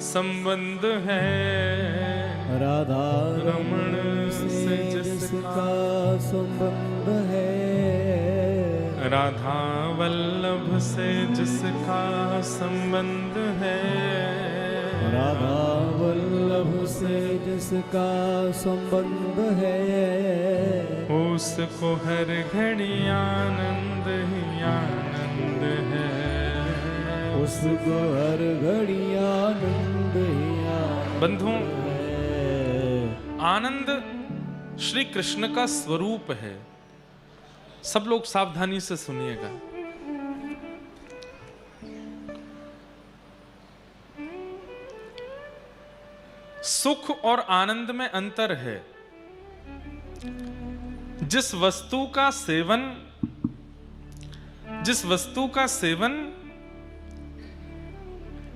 संबंध है, राधा रमण से जिसका संबंध है, राधा वल्लभ से जिसका संबंध है, राधा वल्लभ से जिसका संबंध है, उसको हर घड़ी आनंद ही आनंद है, उसको हर घड़ी आनंद ही आनंद बंधुओं, है। आनंद श्री कृष्ण का स्वरूप है। सब लोग सावधानी से सुनिएगा। सुख और आनंद में अंतर है। जिस वस्तु का सेवन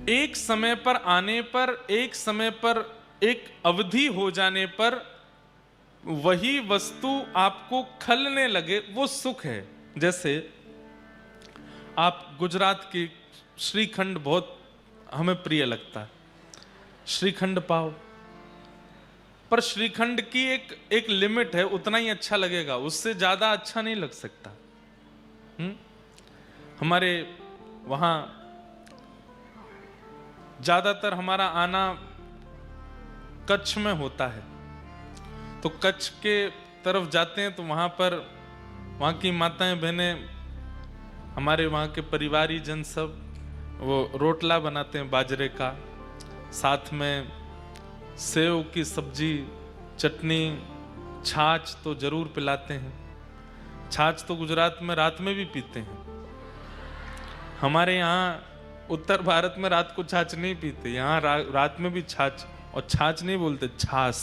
एक समय पर आने पर, एक समय पर एक अवधि हो जाने पर वही वस्तु आपको खलने लगे, वो सुख है। जैसे आप गुजरात की श्रीखंड बहुत हमें प्रिय लगता है, श्रीखंड पाओ, पर श्रीखंड की एक लिमिट है, उतना ही अच्छा लगेगा, उससे ज्यादा अच्छा नहीं लग सकता। हमारे वहां ज्यादातर हमारा आना कच्छ में होता है, तो कच्छ के तरफ जाते हैं तो वहाँ की माताएं बहनें, हमारे वहाँ के परिवारी जन सब वो रोटला बनाते हैं बाजरे का, साथ में सेव की सब्जी, चटनी, छाछ तो जरूर पिलाते हैं। छाछ तो गुजरात में रात में भी पीते हैं। हमारे यहाँ उत्तर भारत में रात को छाछ नहीं पीते, यहाँ रात में भी छाछ, और छाछ नहीं बोलते, छाछ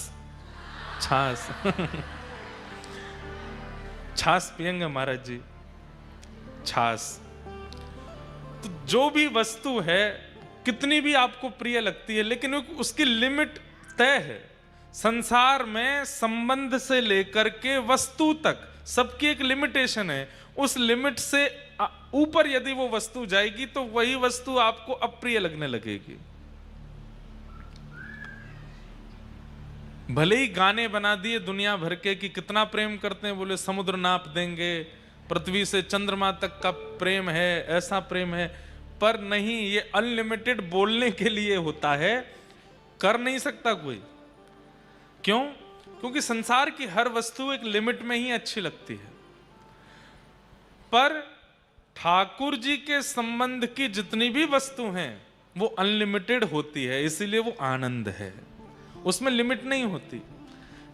छाछ पियेंगे महाराज जी, छाछ। तो जो भी वस्तु है कितनी भी आपको प्रिय लगती है, लेकिन उसकी लिमिट तय है। संसार में संबंध से लेकर के वस्तु तक सबकी एक लिमिटेशन है। उस लिमिट से ऊपर यदि वो वस्तु जाएगी तो वही वस्तु आपको अप्रिय लगने लगेगी। भले ही गाने बना दिए दुनिया भर के कि कितना प्रेम करते हैं, बोले समुद्र नाप देंगे, पृथ्वी से चंद्रमा तक का प्रेम है, ऐसा प्रेम है, पर नहीं, ये अनलिमिटेड बोलने के लिए होता है, कर नहीं सकता कोई। क्यों? क्योंकि संसार की हर वस्तु एक लिमिट में ही अच्छी लगती है, पर ठाकुर जी के संबंध की जितनी भी वस्तु हैं वो अनलिमिटेड होती है, इसीलिए वो आनंद है, उसमें लिमिट नहीं होती।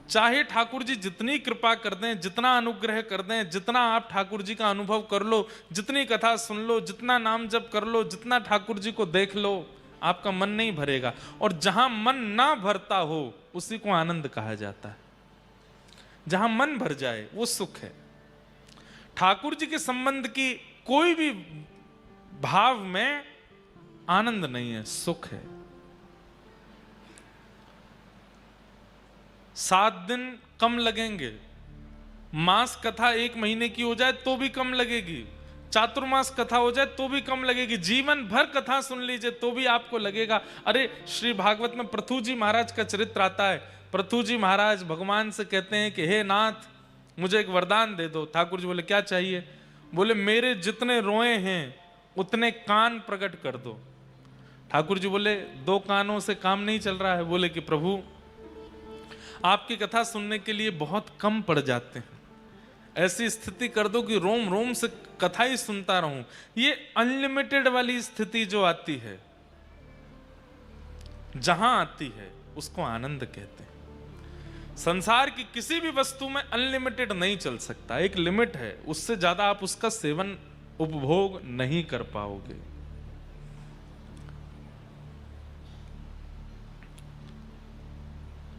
चाहे ठाकुर जी जितनी कृपा कर दें, जितना अनुग्रह कर दें, जितना आप ठाकुर जी का अनुभव कर लो, जितनी कथा सुन लो, जितना नाम जप कर लो, जितना ठाकुर जी को देख लो, आपका मन नहीं भरेगा। और जहां मन ना भरता हो उसी को आनंद कहा जाता है। जहां मन भर जाए वो सुख है। ठाकुर जी के संबंध की कोई भी भाव में आनंद नहीं है, सुख है। 7 दिन कम लगेंगे, मास कथा 1 महीने की हो जाए तो भी कम लगेगी, चातुर्मास कथा हो जाए तो भी कम लगेगी, जीवन भर कथा सुन लीजिए तो भी आपको लगेगा। अरे श्री भागवत में पृथु जी महाराज का चरित्र आता है। पृथु जी महाराज भगवान से कहते हैं कि हे नाथ, मुझे एक वरदान दे दो। ठाकुर जी बोले क्या चाहिए? बोले मेरे जितने रोए हैं उतने कान प्रकट कर दो। ठाकुर जी बोले 2 कानों से काम नहीं चल रहा है। बोले कि प्रभु आपकी कथा सुनने के लिए बहुत कम पड़ जाते हैं, ऐसी स्थिति कर दो कि रोम रोम से कथा ही सुनता रहूं। ये अनलिमिटेड वाली स्थिति जो आती है, जहां आती है, उसको आनंद कहते हैं। संसार की किसी भी वस्तु में अनलिमिटेड नहीं चल सकता, एक लिमिट है, उससे ज्यादा आप उसका सेवन उपभोग नहीं कर पाओगे।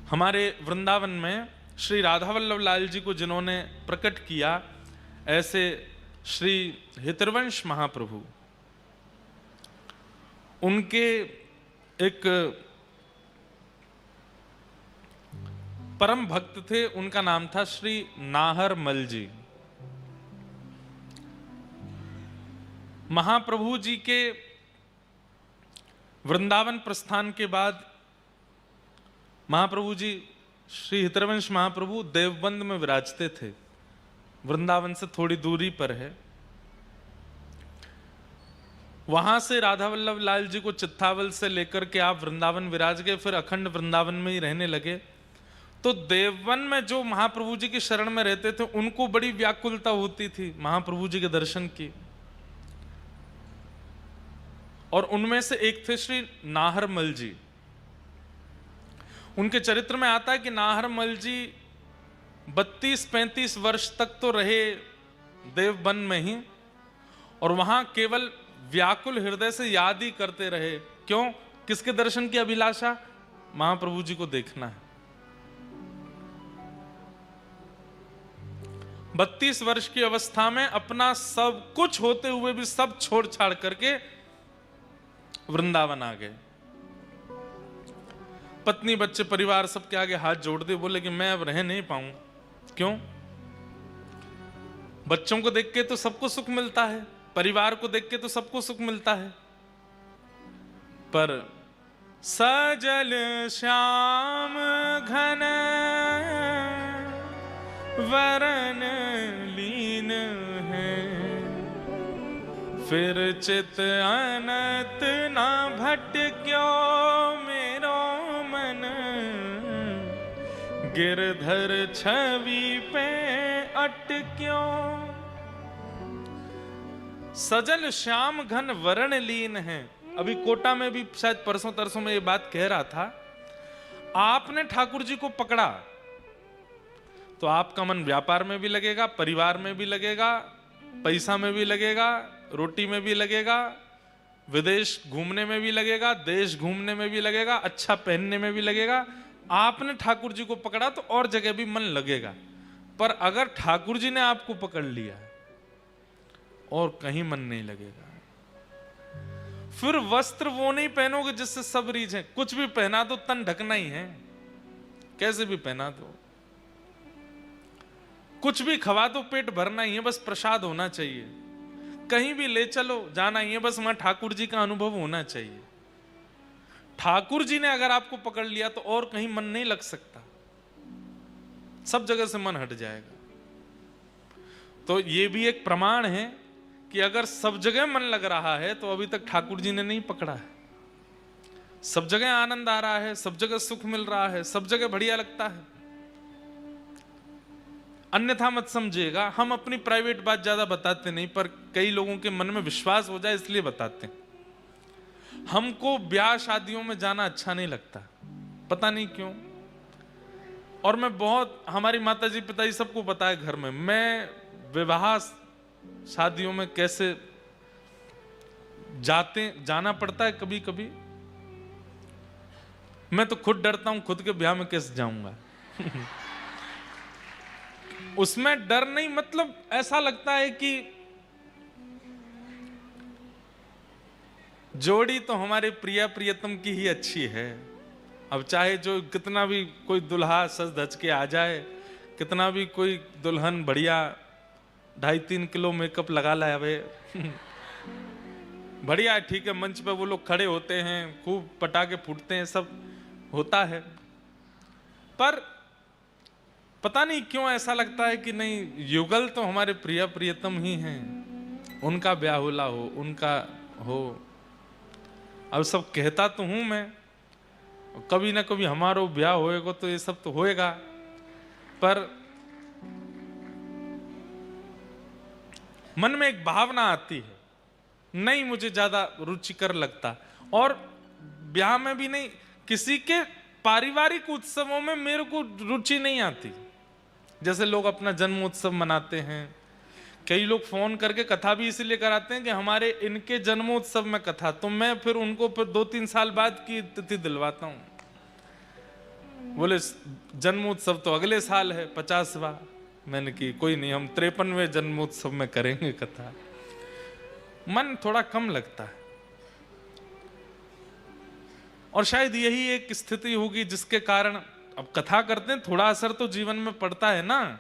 हमारे वृंदावन में श्री राधा वल्लभ लाल जी को जिन्होंने प्रकट किया, ऐसे श्री हितवंश महाप्रभु, उनके एक परम भक्त थे, उनका नाम था श्री नाहर मल जी। महाप्रभु जी के वृंदावन प्रस्थान के बाद महाप्रभु जी, श्री हितरवंश महाप्रभु देवबंद में विराजते थे, वृंदावन से थोड़ी दूरी पर है। वहां से राधा वल्लभ लाल जी को चित्तावल से लेकर के आप वृंदावन विराज गए, फिर अखंड वृंदावन में ही रहने लगे। तो देववन में जो महाप्रभु जी की शरण में रहते थे उनको बड़ी व्याकुलता होती थी महाप्रभु जी के दर्शन की। और उनमें से एक थे श्री नाहरमल जी। उनके चरित्र में आता है कि नाहरमल जी 32-35 वर्ष तक तो रहे देवबन में ही, और वहां केवल व्याकुल हृदय से याद ही करते रहे। क्यों? किसके दर्शन की अभिलाषा? महाप्रभु जी को देखना है। 32 वर्ष की अवस्था में अपना सब कुछ होते हुए भी सब छोड़ छाड़ करके वृंदावन आ गए। पत्नी बच्चे परिवार सबके आगे हाथ जोड़ दे, बोले कि मैं अब रह नहीं पाऊंगा। क्यों? बच्चों को देख के तो सबको सुख मिलता है, परिवार को देख के तो सबको सुख मिलता है, पर सजल श्याम घन वरण लीन है, फिर चित अनत ना भटक्यो मेरो मन, गिरधर छवि पे अटक्यो। सजल श्याम घन वरण लीन है। अभी कोटा में भी शायद परसों तरसों में ये बात कह रहा था, आपने ठाकुर जी को पकड़ा तो आपका मन व्यापार में भी लगेगा, परिवार में भी लगेगा, पैसा में भी लगेगा, रोटी में भी लगेगा, विदेश घूमने में भी लगेगा, देश घूमने में भी लगेगा, अच्छा पहनने में भी लगेगा। आपने ठाकुर जी को पकड़ा तो और जगह भी मन लगेगा। पर अगर ठाकुर जी ने आपको पकड़ लिया और कहीं मन नहीं लगेगा। फिर वस्त्र वो नहीं पहनोगे जिससे सब रीझे। कुछ भी पहना दो तन ढकना ही है, कैसे भी पहना दो। कुछ भी खवा दो पेट भरना ही है, बस प्रसाद होना चाहिए। कहीं भी ले चलो जाना ही है, बस वहां ठाकुर जी का अनुभव होना चाहिए। ठाकुर जी ने अगर आपको पकड़ लिया तो और कहीं मन नहीं लग सकता, सब जगह से मन हट जाएगा। तो ये भी एक प्रमाण है कि अगर सब जगह मन लग रहा है तो अभी तक ठाकुर जी ने नहीं पकड़ा है। सब जगह आनंद आ रहा है, सब जगह सुख मिल रहा है, सब जगह बढ़िया लगता है। अन्यथा मत समझिएगा, हम अपनी प्राइवेट बात ज्यादा बताते नहीं, पर कई लोगों के मन में विश्वास हो जाए इसलिए बताते हैं। हमको ब्याह शादियों में जाना अच्छा नहीं लगता, पता नहीं क्यों। और मैं बहुत, हमारी माता जी पिताजी सबको पता है घर में, मैं विवाह शादियों में कैसे जाना पड़ता है कभी कभी। मैं तो खुद डरता हूं, खुद के ब्याह में कैसे जाऊंगा। उसमें डर नहीं, मतलब ऐसा लगता है कि जोड़ी तो हमारे प्रिया प्रियतम की ही अच्छी है। अब चाहे जो कितना भी कोई दुल्हा सज धज के आ जाए, कितना भी कोई दुल्हन बढ़िया 2.5-3 किलो मेकअप लगा लावे, बढ़िया ठीक है, मंच पे वो लोग खड़े होते हैं, खूब पटाखे फूटते हैं, सब होता है। पर पता नहीं क्यों ऐसा लगता है कि नहीं, युगल तो हमारे प्रिया प्रियतम ही हैं, उनका ब्याह होला हो, उनका हो। अब सब कहता तो हूं मैं, कभी ना कभी हमारा ब्याह होएगा तो ये सब तो होएगा, पर मन में एक भावना आती है, नहीं मुझे ज्यादा रुचिकर लगता। और ब्याह में भी नहीं, किसी के पारिवारिक उत्सवों में मेरे को रुचि नहीं आती। जैसे लोग अपना जन्मोत्सव मनाते हैं, कई लोग फोन करके कथा भी इसलिए कराते हैं कि हमारे इनके जन्मोत्सव में कथा, तो मैं फिर उनको फिर 2-3 साल बाद की तिथि दिलवाता हूं। बोले जन्मोत्सव तो अगले साल है 50वां। मैंने की कोई नहीं, हम 53वें जन्मोत्सव में करेंगे कथा। मन थोड़ा कम लगता है। और शायद यही एक स्थिति होगी जिसके कारण अब कथा करते हैं, थोड़ा असर तो जीवन में पड़ता है ना,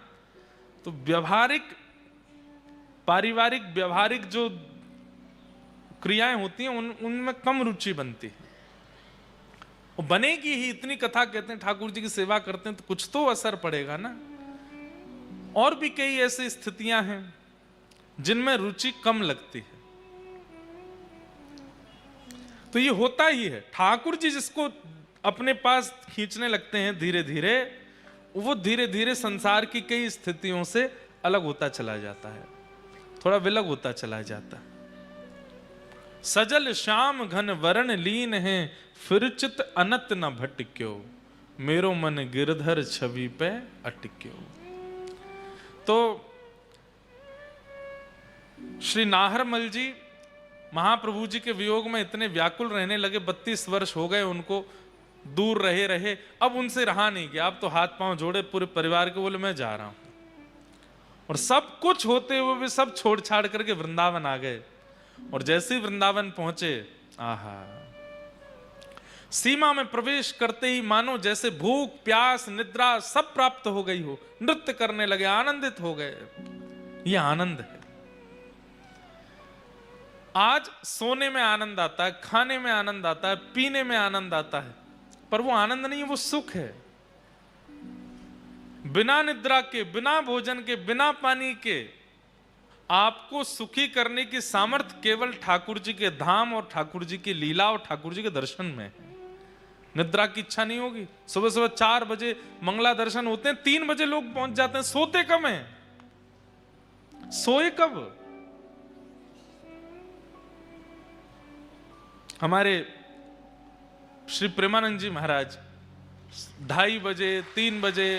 तो व्यवहारिक पारिवारिक व्यवहारिक जो क्रियाएं होती हैं उनमें कम रुचि बनती है। और बनेगी ही, इतनी कथा कहते हैं, ठाकुर जी की सेवा करते हैं तो कुछ तो असर पड़ेगा ना। और भी कई ऐसी स्थितियां हैं जिनमें रुचि कम लगती है, तो ये होता ही है। ठाकुर जी जिसको अपने पास खींचने लगते हैं धीरे धीरे, वो धीरे धीरे संसार की कई स्थितियों से अलग होता चला जाता है, थोड़ा विलग होता चला जाता है। सजल श्याम घन वरण लीन है, फिर चित अनत न भटक्यो, मेरो मन गिरधर छवि पे अटक्यो। तो श्री नाहरमल जी महाप्रभु जी के वियोग में इतने व्याकुल रहने लगे, 32 वर्ष हो गए उनको दूर रहे रहे, अब उनसे रहा नहीं गया। अब तो हाथ पांव जोड़े पूरे परिवार के, बोले मैं जा रहा हूं। और सब कुछ होते हुए भी सब छोड़ छाड़ करके वृंदावन आ गए। और जैसे ही वृंदावन पहुंचे, आहा, सीमा में प्रवेश करते ही मानो जैसे भूख प्यास निद्रा सब प्राप्त हो गई हो, नृत्य करने लगे, आनंदित हो गए। यह आनंद है। आज सोने में आनंद आता है, खाने में आनंद आता है, पीने में आनंद आता है, पर वो आनंद नहीं, वो सुख है। बिना निद्रा के, बिना भोजन के, बिना पानी के आपको सुखी करने की सामर्थ्य केवल ठाकुर जी के धाम और ठाकुर जी की लीला और ठाकुर जी के दर्शन में है। निद्रा की इच्छा नहीं होगी। सुबह सुबह 4 बजे मंगला दर्शन होते हैं, 3 बजे लोग पहुंच जाते हैं। सोते कब हैं? सोए कब? हमारे श्री प्रेमानंद जी महाराज 2:30 बजे 3 बजे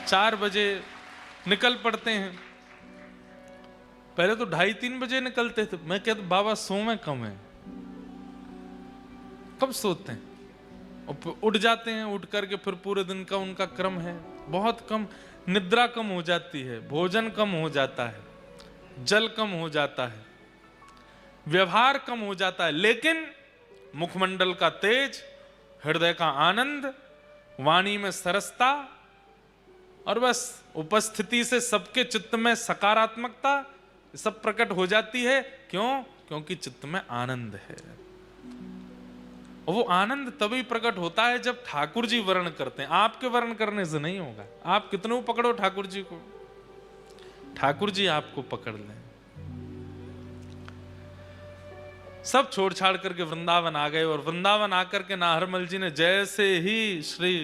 4 बजे निकल पड़ते हैं। पहले तो 2:30-3 बजे निकलते थे। मैं कहता बाबा सोवे कम है, कब सोते हैं? और उठ जाते हैं, उठ करके फिर पूरे दिन का उनका क्रम है बहुत कम। निद्रा कम हो जाती है, भोजन कम हो जाता है, जल कम हो जाता है, व्यवहार कम हो जाता है, लेकिन मुखमंडल का तेज, हृदय का आनंद, वाणी में सरसता, और बस उपस्थिति से सबके चित्त में सकारात्मकता सब प्रकट हो जाती है। क्यों? क्योंकि चित्त में आनंद है। और वो आनंद तभी प्रकट होता है जब ठाकुर जी वर्ण करते हैं। आपके वर्ण करने से नहीं होगा। आप कितनों पकड़ो ठाकुर जी को, ठाकुर जी आपको पकड़ लें। सब छोड़ छाड़ करके वृंदावन आ गए। और वृंदावन आकर के नाहरमल जी ने जैसे ही श्री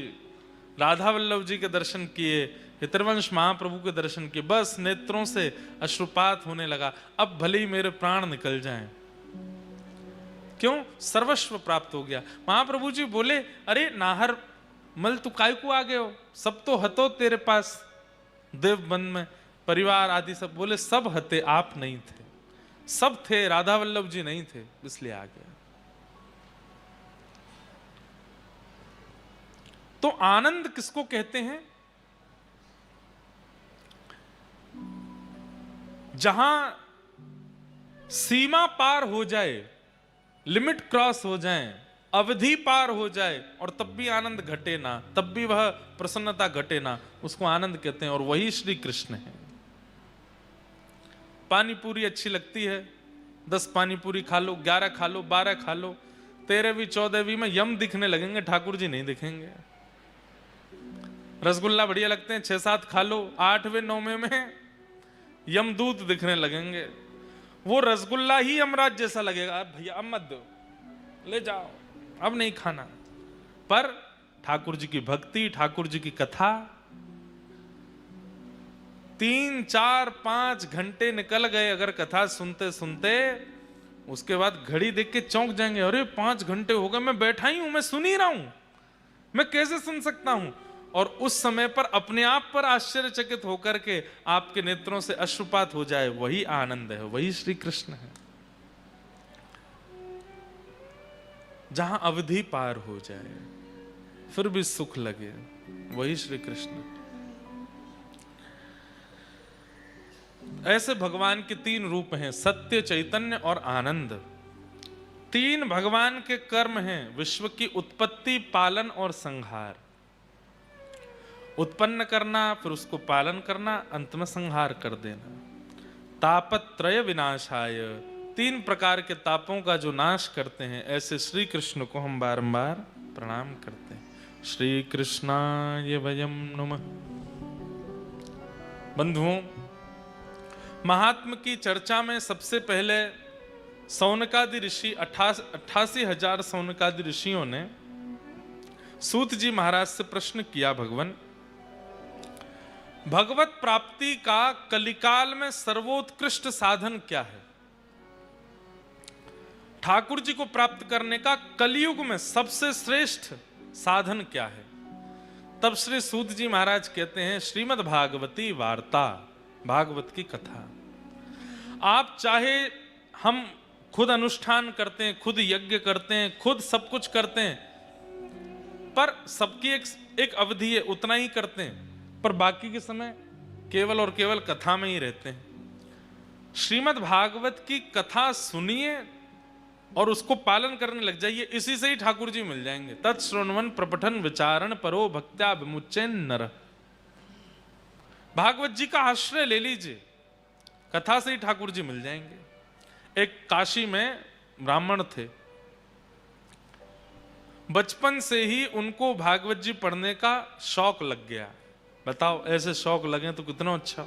राधा वल्लभ जी के दर्शन किए, हितरवंश महाप्रभु के दर्शन किए, बस नेत्रों से अश्रुपात होने लगा। अब भले ही मेरे प्राण निकल जाएं। क्यों? सर्वस्व प्राप्त हो गया। महाप्रभु जी बोले, अरे नाहरमल तू काय को आ गए हो? सब तो हतो तेरे पास देव बन में, परिवार आदि सब। बोले सब हते, आप नहीं थे। सब थे, राधा वल्लभ जी नहीं थे, इसलिए आ गया। तो आनंद किसको कहते हैं? जहां सीमा पार हो जाए, लिमिट क्रॉस हो जाए, अवधि पार हो जाए, और तब भी आनंद घटे ना, तब भी वह प्रसन्नता घटे ना, उसको आनंद कहते हैं। और वही श्री कृष्ण है। पानी पूरी अच्छी लगती है, 10 पानी पूरी खा लो, 11 खा लो, 12 खा लो, 13वीं 14वीं में यम दिखने लगेंगे, ठाकुर जी नहीं दिखेंगे। रसगुल्ला बढ़िया लगते हैं, 6-7 खा लो, 8वें 9वें में यमदूत दिखने लगेंगे। वो रसगुल्ला ही यमराज जैसा लगेगा। भैया अब मत दो, ले जाओ, अब नहीं खाना। पर ठाकुर जी की भक्ति, ठाकुर जी की कथा, 3, 4, 5 घंटे निकल गए अगर कथा सुनते सुनते। उसके बाद घड़ी देख के चौंक जाएंगे, अरे 5 घंटे हो गए, मैं बैठा ही हूं, मैं सुन ही रहा हूं, मैं कैसे सुन सकता हूं? और उस समय पर अपने आप पर आश्चर्यचकित होकर के आपके नेत्रों से अश्रुपात हो जाए, वही आनंद है, वही श्री कृष्ण है। जहां अवधि पार हो जाए फिर भी सुख लगे, वही श्री कृष्ण। ऐसे भगवान के 3 रूप हैं, सत्य, चैतन्य और आनंद। 3 भगवान के कर्म हैं, विश्व की उत्पत्ति, पालन और संहार। उत्पन्न करना, फिर उसको पालन करना, अंत में संहार कर देना। तापत्रय विनाशाय, 3 प्रकार के तापों का जो नाश करते हैं, ऐसे श्री कृष्ण को हम बारंबार प्रणाम करते हैं। श्री कृष्णाय वयम नमः। बंधुओं, महात्म की चर्चा में सबसे पहले सौनकादि ऋषि 88,000 सौनकादि ऋषियों ने सूत जी महाराज से प्रश्न किया, भगवत प्राप्ति का कलिकाल में सर्वोत्कृष्ट साधन क्या है? ठाकुर जी को प्राप्त करने का कलयुग में सबसे श्रेष्ठ साधन क्या है? तब श्री सूत जी महाराज कहते हैं, श्रीमद् भागवती वार्ता, भागवत की कथा। आप चाहे हम खुद अनुष्ठान करते हैं, खुद यज्ञ करते हैं, खुद सब कुछ करते हैं, पर सबकी एक अवधि है, उतना ही करते हैं, पर बाकी के समय केवल और केवल कथा में ही रहते हैं। श्रीमद् भागवत की कथा सुनिए और उसको पालन करने लग जाइए, इसी से ही ठाकुर जी मिल जाएंगे। तत्श्रवण प्रपठन विचारण परो भक्त्या विमुच्येन नरः। भागवत जी का आश्रय ले लीजिए, कथा से ही ठाकुर जी मिल जाएंगे। एक काशी में ब्राह्मण थे, बचपन से ही उनको भागवत जी पढ़ने का शौक लग गया। बताओ, ऐसे शौक लगे तो कितना अच्छा।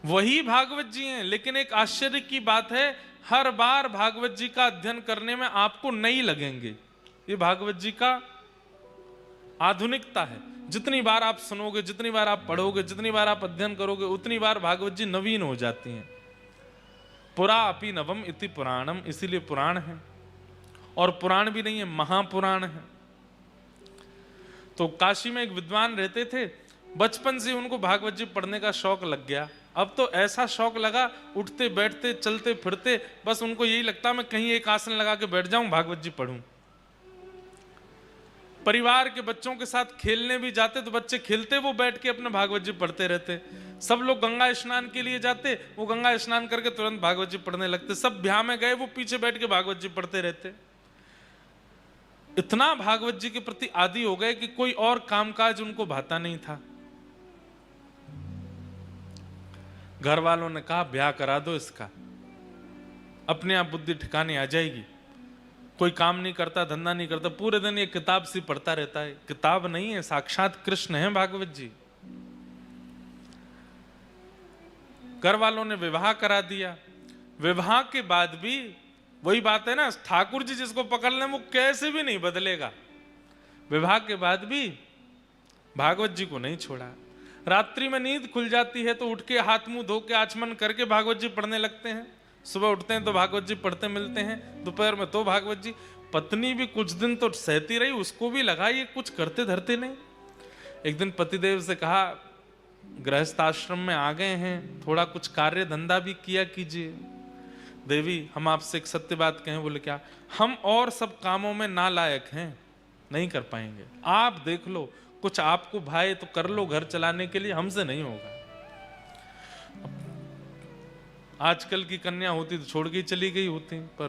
वही भागवत जी हैं, लेकिन एक आश्चर्य की बात है, हर बार भागवत जी का अध्ययन करने में आपको नहीं लगेंगे। ये भागवत जी का आधुनिकता है। जितनी बार आप सुनोगे, जितनी बार आप पढ़ोगे, जितनी बार आप अध्ययन करोगे, उतनी बार भागवत जी नवीन हो जाती हैं। पुरा अपि नवम इति पुराणम, इसीलिए पुराण है। और पुराण भी नहीं है, महापुराण है। तो काशी में एक विद्वान रहते थे, बचपन से उनको भागवत जी पढ़ने का शौक लग गया। अब तो ऐसा शौक लगा, उठते बैठते चलते फिरते बस उनको यही लगता मैं कहीं एक आसन लगा के बैठ जाऊं, भागवत जी पढ़ूं। परिवार के बच्चों के साथ खेलने भी जाते तो बच्चे खेलते वो बैठ के अपने भागवत जी पढ़ते रहते। सब लोग गंगा स्नान के लिए जाते, वो गंगा स्नान करके तुरंत भागवत जी पढ़ने लगते। सब ब्याह में गए, वो पीछे बैठ के भागवत जी पढ़ते रहते। इतना भागवत जी के प्रति आदी हो गए कि कोई और कामकाज उनको भाता नहीं था। घर वालों ने कहा ब्याह करा दो इसका, अपने आप बुद्धि ठिकाने आ जाएगी। कोई काम नहीं करता, धंधा नहीं करता, पूरे दिन ये किताब सी पढ़ता रहता है। किताब नहीं है, साक्षात कृष्ण है भागवत जी। घर वालों ने विवाह करा दिया। विवाह के बाद भी वही बात है ना, ठाकुर जी जिसको पकड़ लें वो कैसे भी नहीं बदलेगा। विवाह के बाद भी भागवत जी को नहीं छोड़ा। रात्रि में नींद खुल जाती है तो उठ के हाथ मुंह धो के आचमन करके भागवत जी पढ़ने लगते हैं। सुबह उठते हैं तो भागवत जी पढ़ते मिलते हैं, दोपहर में तो भागवत जी। पत्नी भी कुछ दिन तो सहती रही, उसको भी लगा ये कुछ करते धरते नहीं। एक दिन पतिदेव से कहा, गृहस्थ आश्रम में आ गए हैं, थोड़ा कुछ कार्य धंधा भी किया कीजिए। देवी, हम आपसे एक सत्य बात कहें। बोले क्या? हम और सब कामों में नालायक हैं, नहीं कर पाएंगे। आप देख लो, कुछ आपको भाई तो कर लो घर चलाने के लिए, हमसे नहीं होगा। आजकल की कन्या होती तो छोड़ के चली गई होती, पर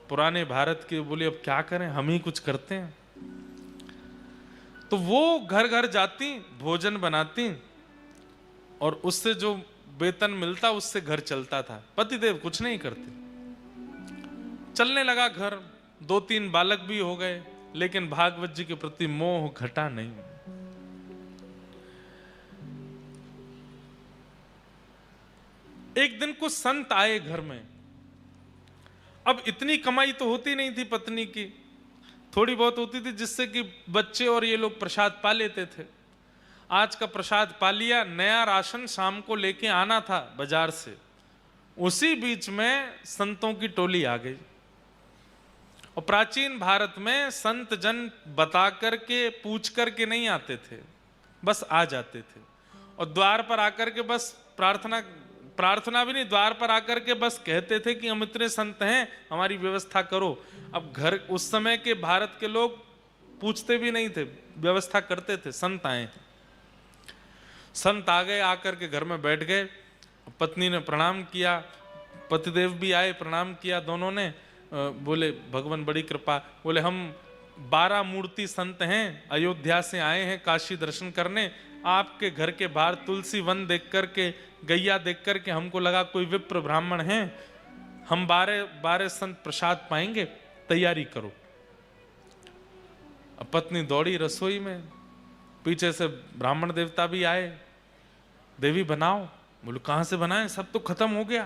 पुराने भारत के बोले अब क्या करें, हम ही कुछ करते हैं। तो वो घर घर जाती, भोजन बनाती और उससे जो वेतन मिलता उससे घर चलता था। पतिदेव कुछ नहीं करते। चलने लगा घर, 2-3 बालक भी हो गए, लेकिन भागवत जी के प्रति मोह घटा नहीं। एक दिन कुछ संत आए घर में। अब इतनी कमाई तो होती नहीं थी पत्नी की, थोड़ी बहुत होती थी जिससे कि बच्चे और ये लोग प्रसाद पा लेते थे। आज का प्रसाद पा लिया, नया राशन शाम को लेके आना था बाजार से। उसी बीच में संतों की टोली आ गई। और प्राचीन भारत में संत जन बता करके पूछ करके नहीं आते थे, बस आ जाते थे। और द्वार पर आकर के बस प्रार्थना भी नहीं, द्वार पर आकर के बस कहते थे कि हम इतने संत हैं, हमारी व्यवस्था करो। अब घर, उस समय के भारत के लोग पूछते भी नहीं थे, व्यवस्था करते थे। संत आए, संत आ गए, आकर के घर में बैठ गए। पत्नी ने प्रणाम किया, पतिदेव भी आए, प्रणाम किया दोनों ने। बोले भगवान बड़ी कृपा। बोले हम 12 मूर्ति संत हैं, अयोध्या से आए हैं काशी दर्शन करने। आपके घर के बाहर तुलसी वन देख करके, गैया देख करके हमको लगा कोई विप्र ब्राह्मण हैं, हम 12 संत प्रसाद पाएंगे, तैयारी करो। अब पत्नी दौड़ी रसोई में, पीछे से ब्राह्मण देवता भी आए, देवी बनाओ। बोले कहां से बनाए, सब तो खत्म हो गया,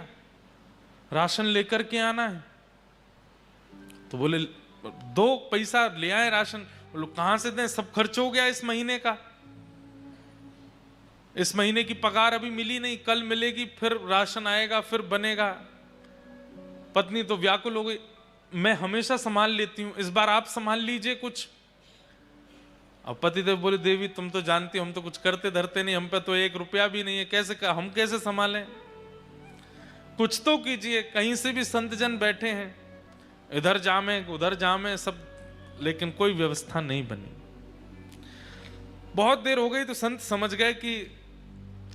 राशन लेकर के आना है। तो बोले 2 पैसा ले आए राशन। बोले कहां से दें, सब खर्च हो गया इस महीने का, इस महीने की पगार अभी मिली नहीं, कल मिलेगी, फिर राशन आएगा, फिर बनेगा। पत्नी तो व्याकुल हो गई, मैं हमेशा संभाल लेती हूं, इस बार आप संभाल लीजिए कुछ। अब पतिदेव बोले देवी तुम तो जानती हो हम तो कुछ करते धरते नहीं, हम पे तो 1 रुपया भी नहीं है, हम कैसे संभालें, कुछ तो कीजिए। कहीं से भी संत जन बैठे हैं, इधर जामे उधर जामे सब, लेकिन कोई व्यवस्था नहीं बनी। बहुत देर हो गई तो संत समझ गए कि